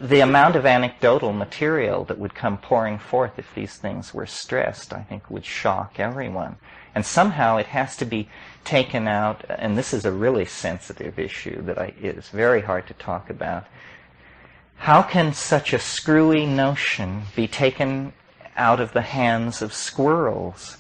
the amount of anecdotal material that would come pouring forth if these things were stressed, I think, would shock everyone. And somehow it has to be taken out, and this is a really sensitive issue that it is very hard to talk about. How can such a screwy notion be taken out of the hands of squirrels?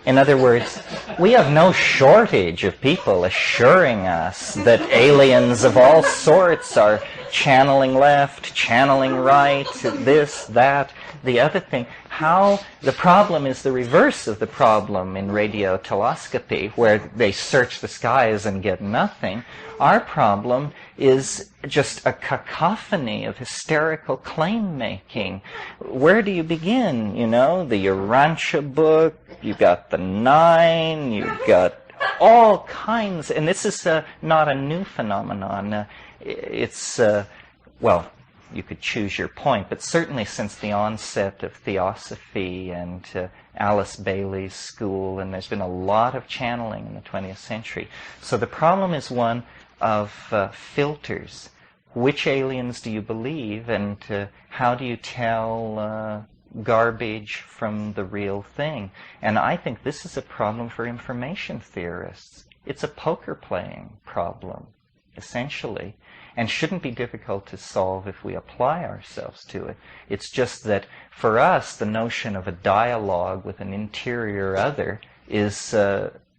In other words, we have no shortage of people assuring us that aliens of all sorts are channeling left, channeling right, this, that, the other thing. How the problem is the reverse of the problem in radio telescopy, where they search the skies and get nothing. Our problem is just a cacophony of hysterical claim making. Where do you begin? You know, the Urantia book, you've got the Nine, you've got all kinds, and this is not a new phenomenon. It's, well, you could choose your point, but certainly since the onset of Theosophy and Alice Bailey's school, and there's been a lot of channeling in the 20th century. So the problem is one of filters. Which aliens do you believe, and how do you tell garbage from the real thing? And I think this is a problem for information theorists. It's a poker playing problem, essentially, and shouldn't be difficult to solve if we apply ourselves to it. It's just that for us, the notion of a dialogue with an interior other is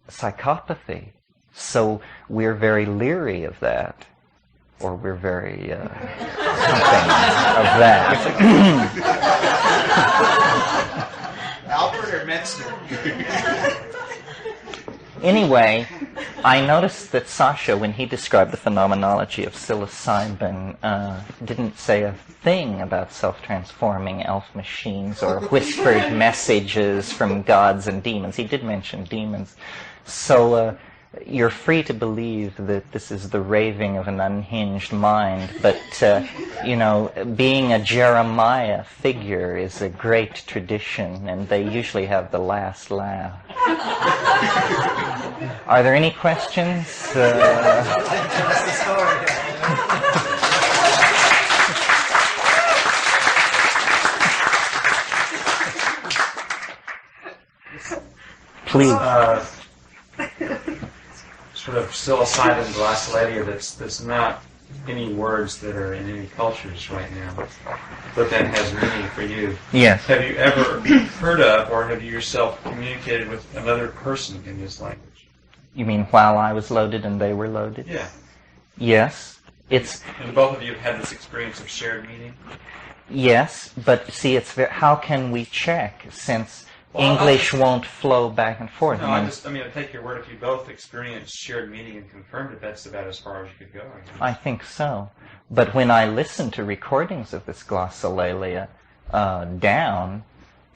psychopathy. So we're very leery of that, or we're very something of that. Albert or Metzner? Anyway, I noticed that Sasha, when he described the phenomenology of psilocybin, didn't say a thing about self-transforming elf machines or whispered messages from gods and demons. He did mention demons. So you're free to believe that this is the raving of an unhinged mind, but, you know, being a Jeremiah figure is a great tradition, and they usually have the last laugh. Are there any questions? That's the story. Please. Sort of psilocybin glossolalia that's not any words that are in any cultures right now, but then has meaning for you. Yes. Have you ever heard of, or have you yourself communicated with another person in this language? You mean while I was loaded and they were loaded? Yeah. Yes. It's. And both of you have had this experience of shared meaning? Yes, but see, it's how can we check since English won't flow back and forth? No, I take your word. If you both experienced shared meaning and confirmed it, that's about as far as you could go. I think so. But when I listen to recordings of this glossolalia down,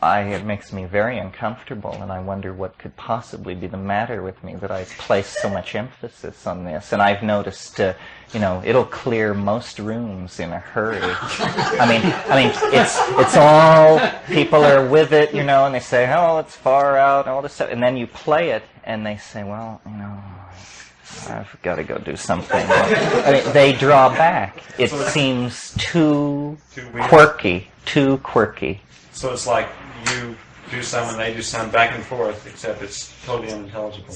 it makes me very uncomfortable, and I wonder what could possibly be the matter with me that I place so much emphasis on this. And I've noticed, you know, it'll clear most rooms in a hurry. I mean, it's all, people are with it, you know, and they say, oh, it's far out, and all this stuff. And then you play it, and they say, well, you know, I've got to go do something. I mean, they draw back. It seems too quirky, too quirky. So it's like you do some and they do some back and forth, except it's totally unintelligible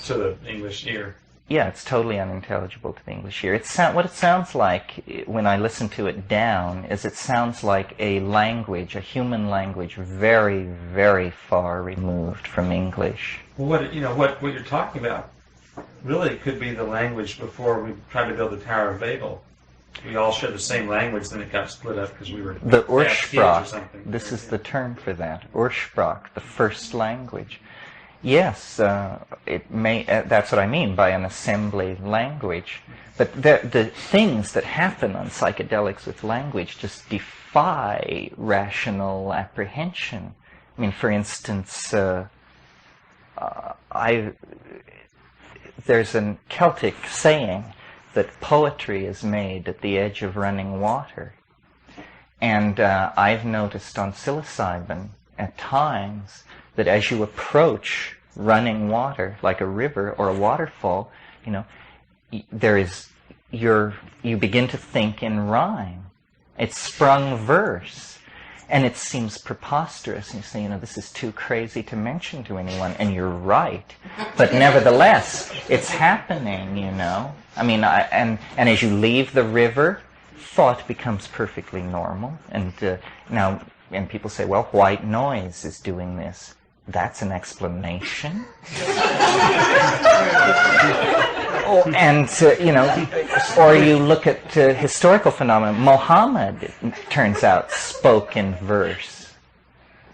to the English ear. Yeah, it's totally unintelligible to the English ear. What it sounds like when I listen to it down is it sounds like a language, a human language, very, very far removed from English. Well, what you're talking about really could be the language before we tried to build the Tower of Babel. We all shared the same language, then it got split up because we were the or Ursprach. something. This is the term for that. Ursprach, the first language. Yes, it may. That's what I mean by an assembly language. But the things that happen on psychedelics with language just defy rational apprehension. I mean, for instance, there's a Celtic saying that poetry is made at the edge of running water. And I've noticed on psilocybin at times that as you approach running water, like a river or a waterfall, you know, you begin to think in rhyme. It's sprung verse. And it seems preposterous. And you say, you know, this is too crazy to mention to anyone. And you're right. But nevertheless, it's happening, you know. I mean, and as you leave the river, thought becomes perfectly normal. And and people say, well, white noise is doing this. that's an explanation. And or you look at historical phenomena. Muhammad, it turns out, spoke in verse,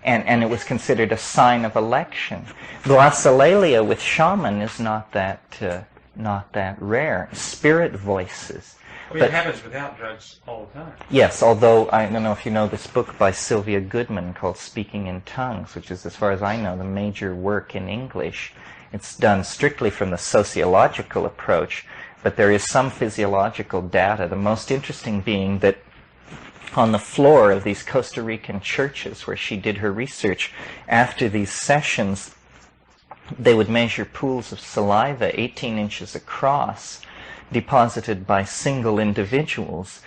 and it was considered a sign of election. Glossolalia with shaman is not that rare. Spirit voices. I mean, it happens without drugs all the time. Yes, although I don't know if you know this book by Sylvia Goodman called Speaking in Tongues, which is, as far as I know, the major work in English. It's done strictly from the sociological approach, but there is some physiological data. The most interesting being that on the floor of these Costa Rican churches where she did her research, after these sessions, they would measure pools of saliva 18 inches across, deposited by single individuals.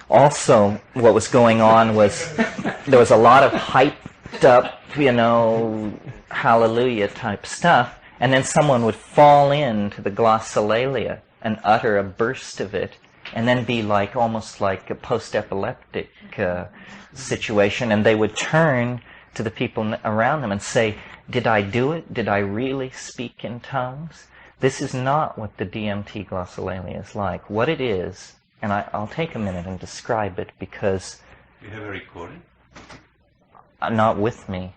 Also, what was going on was there was a lot of hyped up, hallelujah type stuff, and then someone would fall into the glossolalia and utter a burst of it, and then be almost like a post-epileptic situation, and they would turn to the people around them and say, "Did I do it? Did I really speak in tongues?" This is not what the DMT glossolalia is like. What it is, and I'll take a minute and describe it because... You have a recording? Not with me.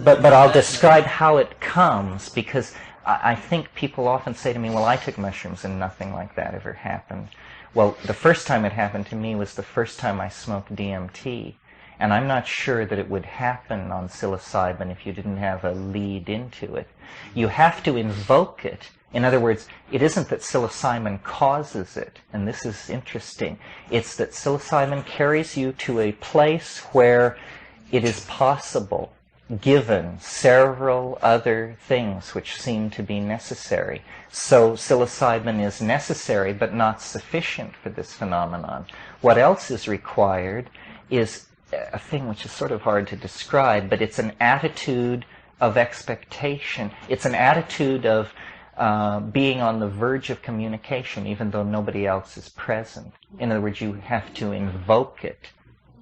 But I'll describe how it comes, because I think people often say to me, well, I took mushrooms and nothing like that ever happened. Well, the first time it happened to me was the first time I smoked DMT. And I'm not sure that it would happen on psilocybin if you didn't have a lead into it. You have to invoke it. In other words, it isn't that psilocybin causes it, and this is interesting. It's that psilocybin carries you to a place where it is possible, given several other things which seem to be necessary. So psilocybin is necessary but not sufficient for this phenomenon. What else is required is a thing which is sort of hard to describe, but it's an attitude of expectation. It's an attitude of being on the verge of communication, even though nobody else is present. In other words, you have to invoke it.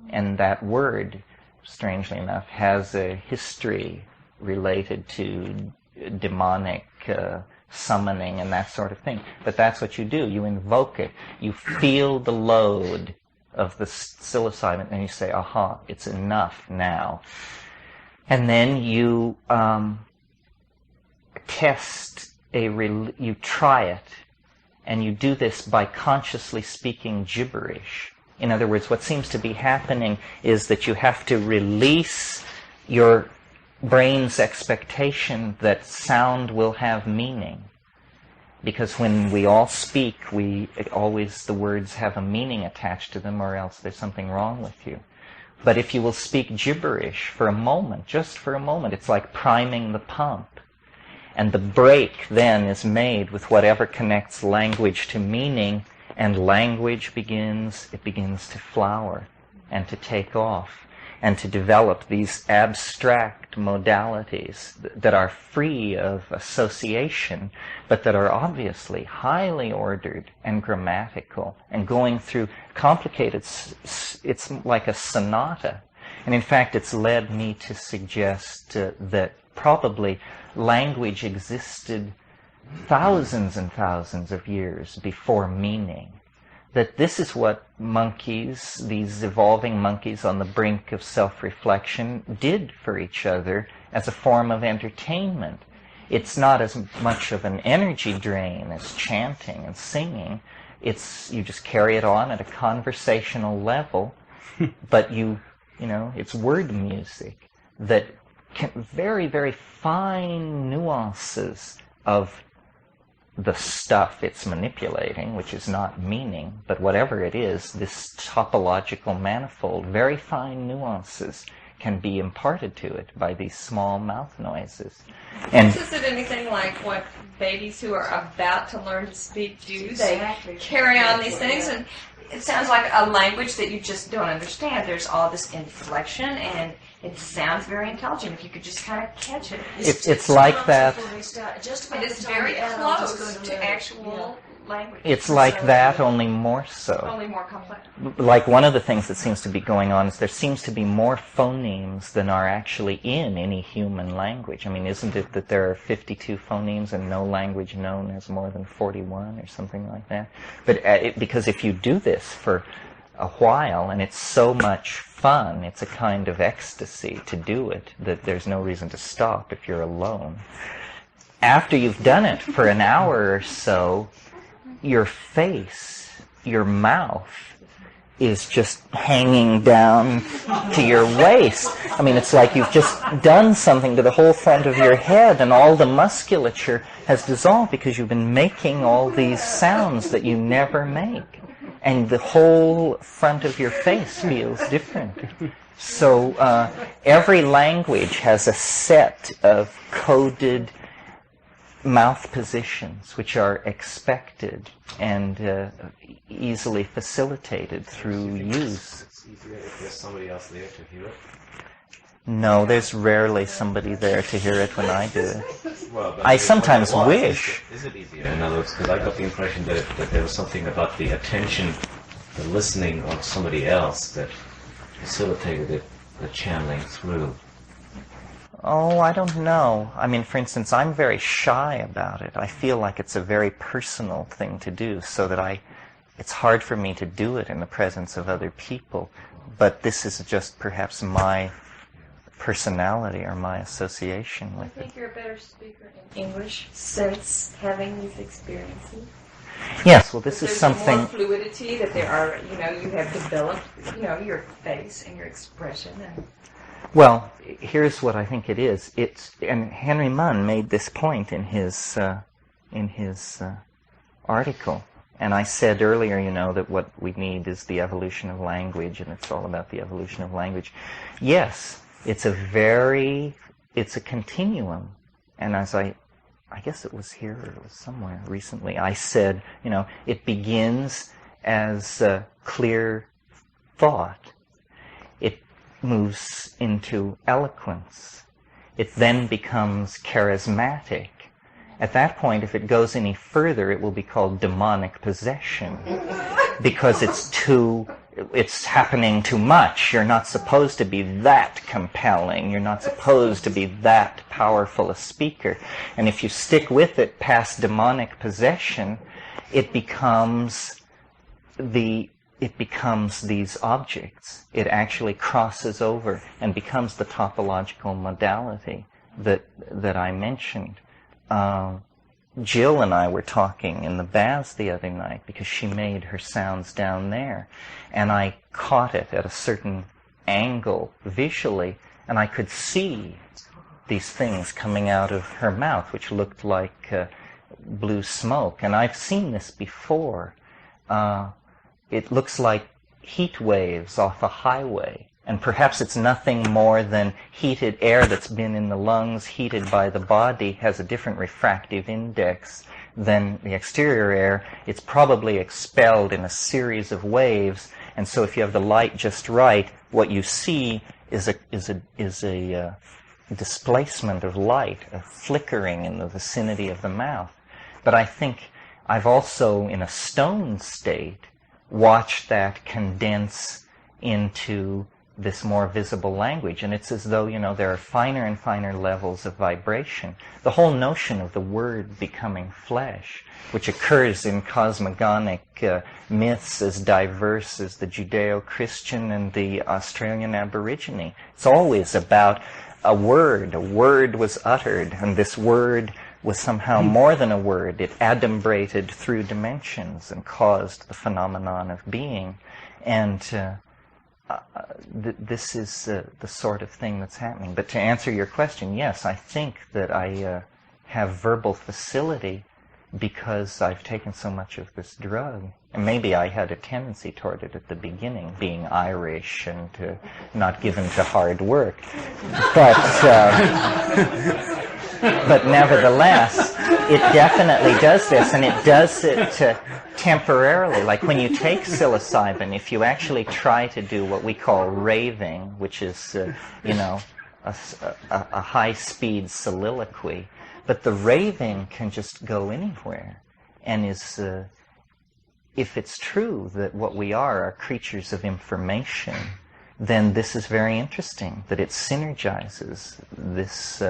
And that word, strangely enough, has a history related to demonic summoning and that sort of thing. But that's what you do. You invoke it. You feel the load of the psilocybin, and you say, aha, it's enough now. And then you you try it, and you do this by consciously speaking gibberish. In other words, what seems to be happening is that you have to release your brain's expectation that sound will have meaning. Because when we all speak, the words have a meaning attached to them, or else there's something wrong with you. But if you will speak gibberish for a moment, just for a moment, it's like priming the pump. And the break then is made with whatever connects language to meaning, and language begins to flower and to take off and to develop these abstract modalities that are free of association, but that are obviously highly ordered and grammatical and going through complicated, it's like a sonata. And in fact, it's led me to suggest that probably language existed thousands and thousands of years before meaning. That this is what monkeys, these evolving monkeys on the brink of self-reflection, did for each other as a form of entertainment. It's not as much of an energy drain as chanting and singing. You just carry it on at a conversational level, but it's word music that very, very fine nuances of the stuff it's manipulating, which is not meaning, but whatever it is, this topological manifold, very fine nuances can be imparted to it by these small mouth noises. And is it anything like what babies who are about to learn to speak do? They carry on these things, and it sounds like a language that you just don't understand. There's all this inflection, and it sounds very intelligent if you could just kind of catch it. It's like that. It is very close to actual language. It's like that, only more so. Only more complex. Like one of the things that seems to be going on is there seems to be more phonemes than are actually in any human language. I mean, isn't it that there are 52 phonemes and no language known has more than 41 or something like that? But because if you do this for a while, and it's so much fun, it's a kind of ecstasy to do it, that there's no reason to stop if you're alone. After you've done it for an hour or so, your face, your mouth, is just hanging down to your waist. I mean, it's like you've just done something to the whole front of your head, and all the musculature has dissolved because you've been making all these sounds that you never make. And the whole front of your face feels different. So every language has a set of coded mouth positions which are expected and easily facilitated through use. It's easier if there's somebody else there to hear it. No, there's rarely somebody there to hear it when I do it. Well, but I sometimes wish. Is it easier? In other words, because I got the impression that there was something about the attention, the listening of somebody else that facilitated the channeling through. Oh, I don't know. I mean, for instance, I'm very shy about it. I feel like it's a very personal thing to do, so that it's hard for me to do it in the presence of other people. But this is just perhaps my personality or my association I with it. think you're a better speaker in English since having these experiences. Yes, well, this is There's something. more fluidity that there are, you have developed, your face and your expression. And Well, here's what I think it is. And Henry Munn made this point in his article. And I said earlier, that what we need is the evolution of language, and it's all about the evolution of language. Yes, it's a continuum. And as I guess it was here or it was somewhere recently, I said, it begins as clear thought. It moves into eloquence. It then becomes charismatic. At that point, if it goes any further, it will be called demonic possession, because it's happening too much. You're not supposed to be that compelling. You're not supposed to be that powerful a speaker. And if you stick with it past demonic possession, it becomes these objects. It actually crosses over and becomes the topological modality that I mentioned. Jill and I were talking in the baths the other night because she made her sounds down there, and I caught it at a certain angle visually, and I could see these things coming out of her mouth, which looked like blue smoke. And I've seen this before. It looks like heat waves off a highway. And perhaps it's nothing more than heated air that's been in the lungs, heated by the body, has a different refractive index than the exterior air. It's probably expelled in a series of waves. And so if you have the light just right, what you see is a displacement of light, a flickering in the vicinity of the mouth. But I think I've also, in a stone state, watched that condense into this more visible language. And it's as though, there are finer and finer levels of vibration. The whole notion of the word becoming flesh, which occurs in cosmogonic myths as diverse as the Judeo-Christian and the Australian Aborigine. It's always about a word. A word was uttered, and this word was somehow more than a word. It adumbrated through dimensions and caused the phenomenon of being. And this is the sort of thing that's happening. But to answer your question, yes, I think that I have verbal facility because I've taken so much of this drug. And maybe I had a tendency toward it at the beginning, being Irish and not given to hard work. But nevertheless, it definitely does this, and it does it temporarily. Like when you take psilocybin, if you actually try to do what we call raving, which is, a high-speed soliloquy, but the raving can just go anywhere and is if it's true that what we are creatures of information, then this is very interesting, that it synergizes this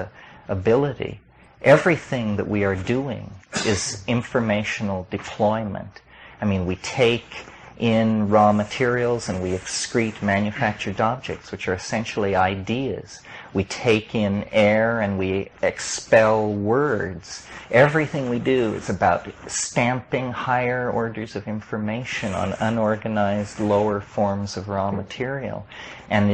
ability. Everything that we are doing is informational deployment. I mean, we take in raw materials and we excrete manufactured objects, which are essentially ideas. We take in air and we expel words. Everything we do is about stamping higher orders of information on unorganized lower forms of raw material. And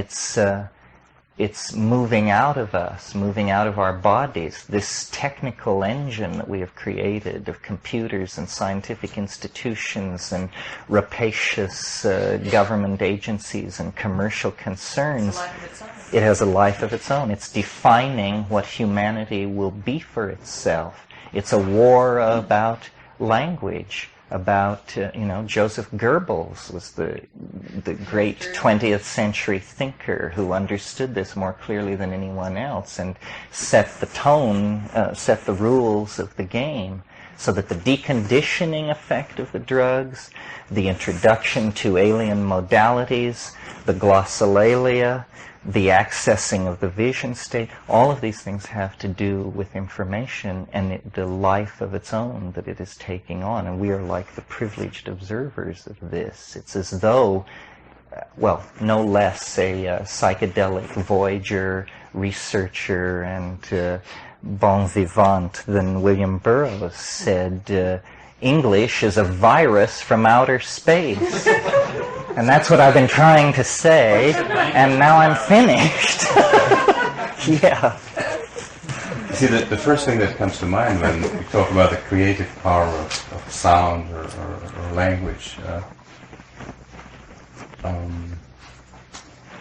it's moving out of us, moving out of our bodies, this technical engine that we have created of computers and scientific institutions and rapacious government agencies and commercial concerns. It has a life of its own. It's defining what humanity will be for itself. It's a war about language. About, Joseph Goebbels was the great 20th century thinker who understood this more clearly than anyone else and set the tone, set the rules of the game, so that the deconditioning effect of the drugs, the introduction to alien modalities, the glossolalia, the accessing of the vision state, all of these things have to do with information and the life of its own that it is taking on. And we are like the privileged observers of this. It's as though, no less a psychedelic voyager, researcher, and bon vivant than William Burroughs said, English is a virus from outer space. And that's what I've been trying to say, and now I'm finished. Yeah. See, the first thing that comes to mind when we talk about the creative power of sound or language,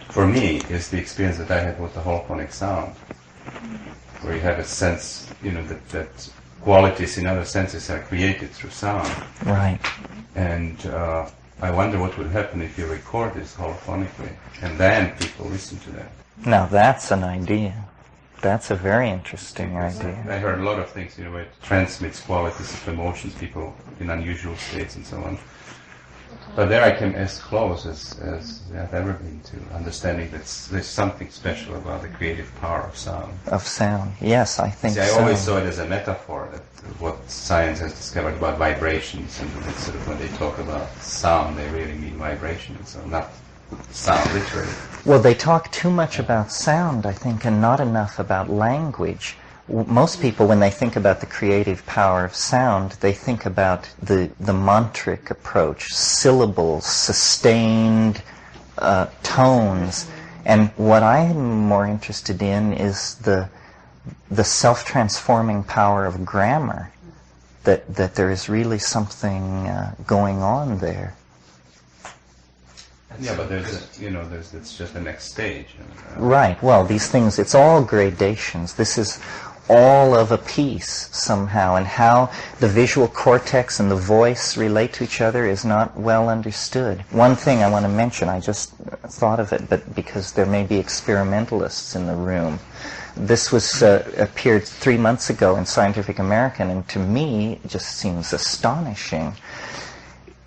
for me, is the experience that I had with the holophonic sound, where you have a sense, that qualities in other senses are created through sound. Right. And I wonder what would happen if you record this holophonically, and then people listen to that. Now that's an idea. That's a very interesting idea. I heard a lot of things, where it transmits qualities of emotions, people in unusual states and so on. But there I came as close as I've ever been to understanding that there's something special about the creative power of sound. Of sound, yes, I think so. I always saw it as a metaphor, that what science has discovered about vibrations, and sort of when they talk about sound, they really mean vibrations, so not sound literally. Well, they talk too much about sound, I think, and not enough about language. Most people, when they think about the creative power of sound, they think about the mantric approach, syllables, sustained tones. And what I'm more interested in is the self-transforming power of grammar, that there is really something going on there. Yeah, but it's just the next stage. Right. Well, these things, it's all gradations. This is all of a piece somehow, and how the visual cortex and the voice relate to each other is not well understood. One thing I want to mention, I just thought of it, but because there may be experimentalists in the room. This was appeared 3 months ago in Scientific American, and to me it just seems astonishing.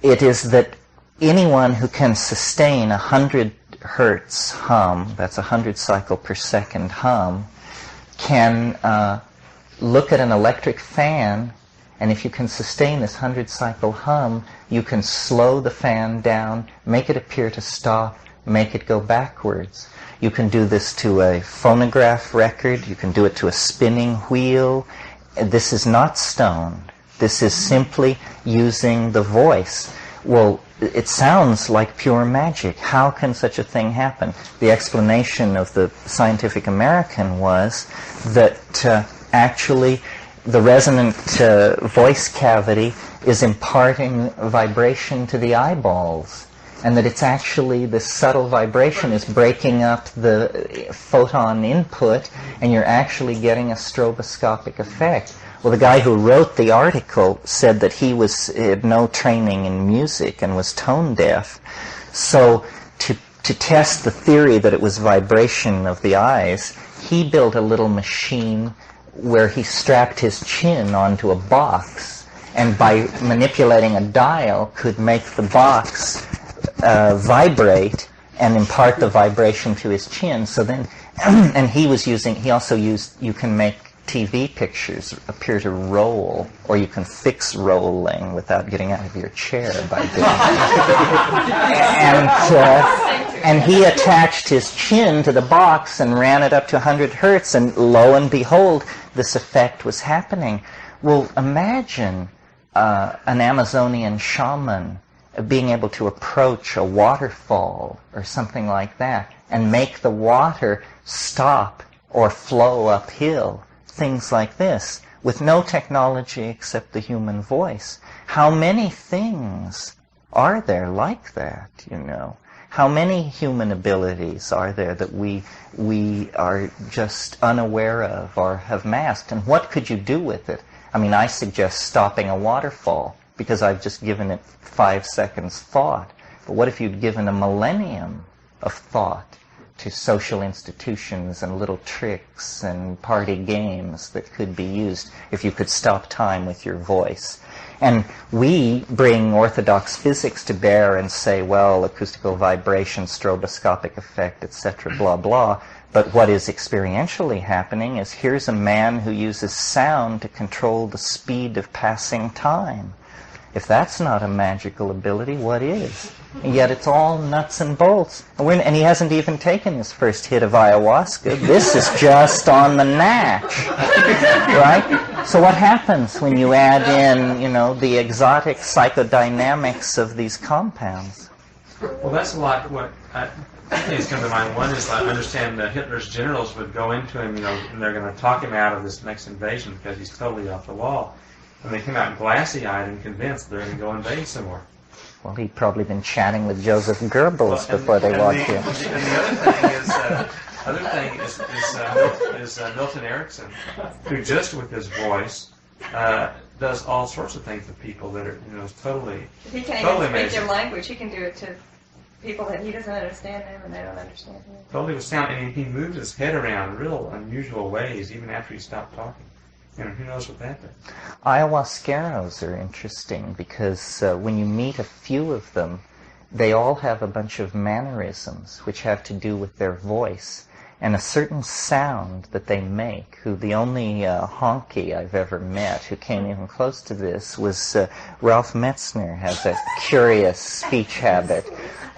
It is that anyone who can sustain 100 hertz hum, that's 100 cycle per second hum, can look at an electric fan, and if you can sustain this 100 cycle hum, you can slow the fan down, make it appear to stop, make it go backwards. You can do this to a phonograph record, you can do it to a spinning wheel. This is not stoned. This is simply using the voice. Well, it sounds like pure magic. How can such a thing happen? The explanation of the Scientific American was that actually the resonant voice cavity is imparting vibration to the eyeballs, and that it's actually this subtle vibration is breaking up the photon input, and you're actually getting a stroboscopic effect. Well, the guy who wrote the article said that he had no training in music and was tone deaf. So to test the theory that it was vibration of the eyes, he built a little machine where he strapped his chin onto a box, and by manipulating a dial could make the box vibrate and impart the vibration to his chin. So then, and he also used, you can make TV pictures appear to roll, or you can fix rolling without getting out of your chair by doing it. And he attached his chin to the box and ran it up to 100 hertz, and lo and behold, this effect was happening. Well, imagine an Amazonian shaman being able to approach a waterfall or something like that and make the water stop or flow uphill. Things like this, with no technology except the human voice. How many things are there like that, you know? How many human abilities are there that we are just unaware of or have masked? And what could you do with it? I mean, I suggest stopping a waterfall, because I've just given it 5 seconds thought. But what if you'd given a millennium of thought to social institutions and little tricks and party games that could be used if you could stop time with your voice? And we bring orthodox physics to bear and say, well, acoustical vibration, stroboscopic effect, etc., blah, blah. But what is experientially happening is here's a man who uses sound to control the speed of passing time. If that's not a magical ability, what is? And yet it's all nuts and bolts. And he hasn't even taken his first hit of ayahuasca. This is just on the natch, right? So what happens when you add in, you know, the exotic psychodynamics of these compounds? Well, that's a lot. What things come to mind. One is I understand that Hitler's generals would go into him, you know, and they're going to talk him out of this next invasion because he's totally off the wall. And they came out glassy-eyed and convinced they're going to go invade some more. Well, he'd probably been chatting with Joseph Goebbels before they walked in. And the other thing is Milton Erickson, who just with his voice does all sorts of things with people that are, you know, totally If he can't totally even speak amazing. their language, he can do it to people that he doesn't understand them and they don't understand him. Totally with sound, and he moves his head around in real unusual ways, even after he stopped talking. You know, who knows what that does? Ayahuasqueros are interesting because when you meet a few of them, they all have a bunch of mannerisms which have to do with their voice and a certain sound that they make. The only honky I've ever met who came even close to this was Ralph Metzner. Has a curious speech habit,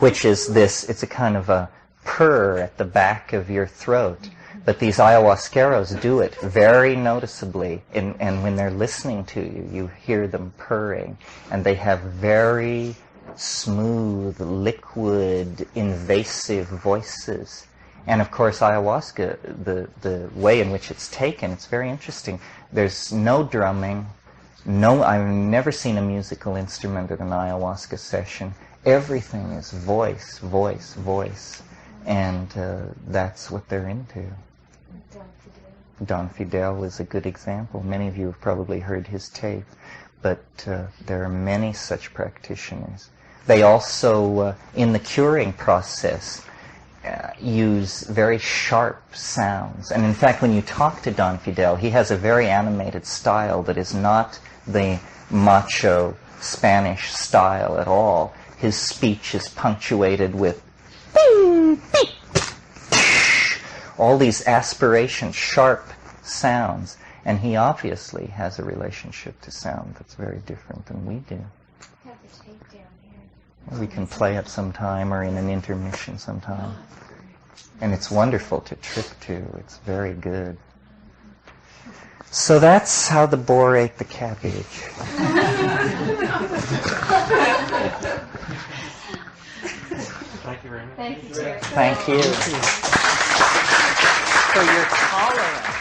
which is this, it's a kind of a purr at the back of your throat. But these ayahuasqueros do it very noticeably, and when they're listening to you, you hear them purring, and they have very smooth, liquid, invasive voices. And of course, ayahuasca, the way in which it's taken, it's very interesting. There's no drumming, I've never seen a musical instrument at an ayahuasca session. Everything is voice, voice, voice, and that's what they're into. Don Fidel is a good example. Many of you have probably heard his tape, but there are many such practitioners. They also, in the curing process, use very sharp sounds. And in fact, when you talk to Don Fidel, he has a very animated style that is not the macho Spanish style at all. His speech is punctuated with all these aspirations, sharp sounds, and he obviously has a relationship to sound that's very different than we do. We can play it sometime or in an intermission sometime. And it's wonderful to trip to. It's very good. So that's how the boar ate the cabbage. Thank you very much. Thank you, Terry. Thank you. For your tolerance.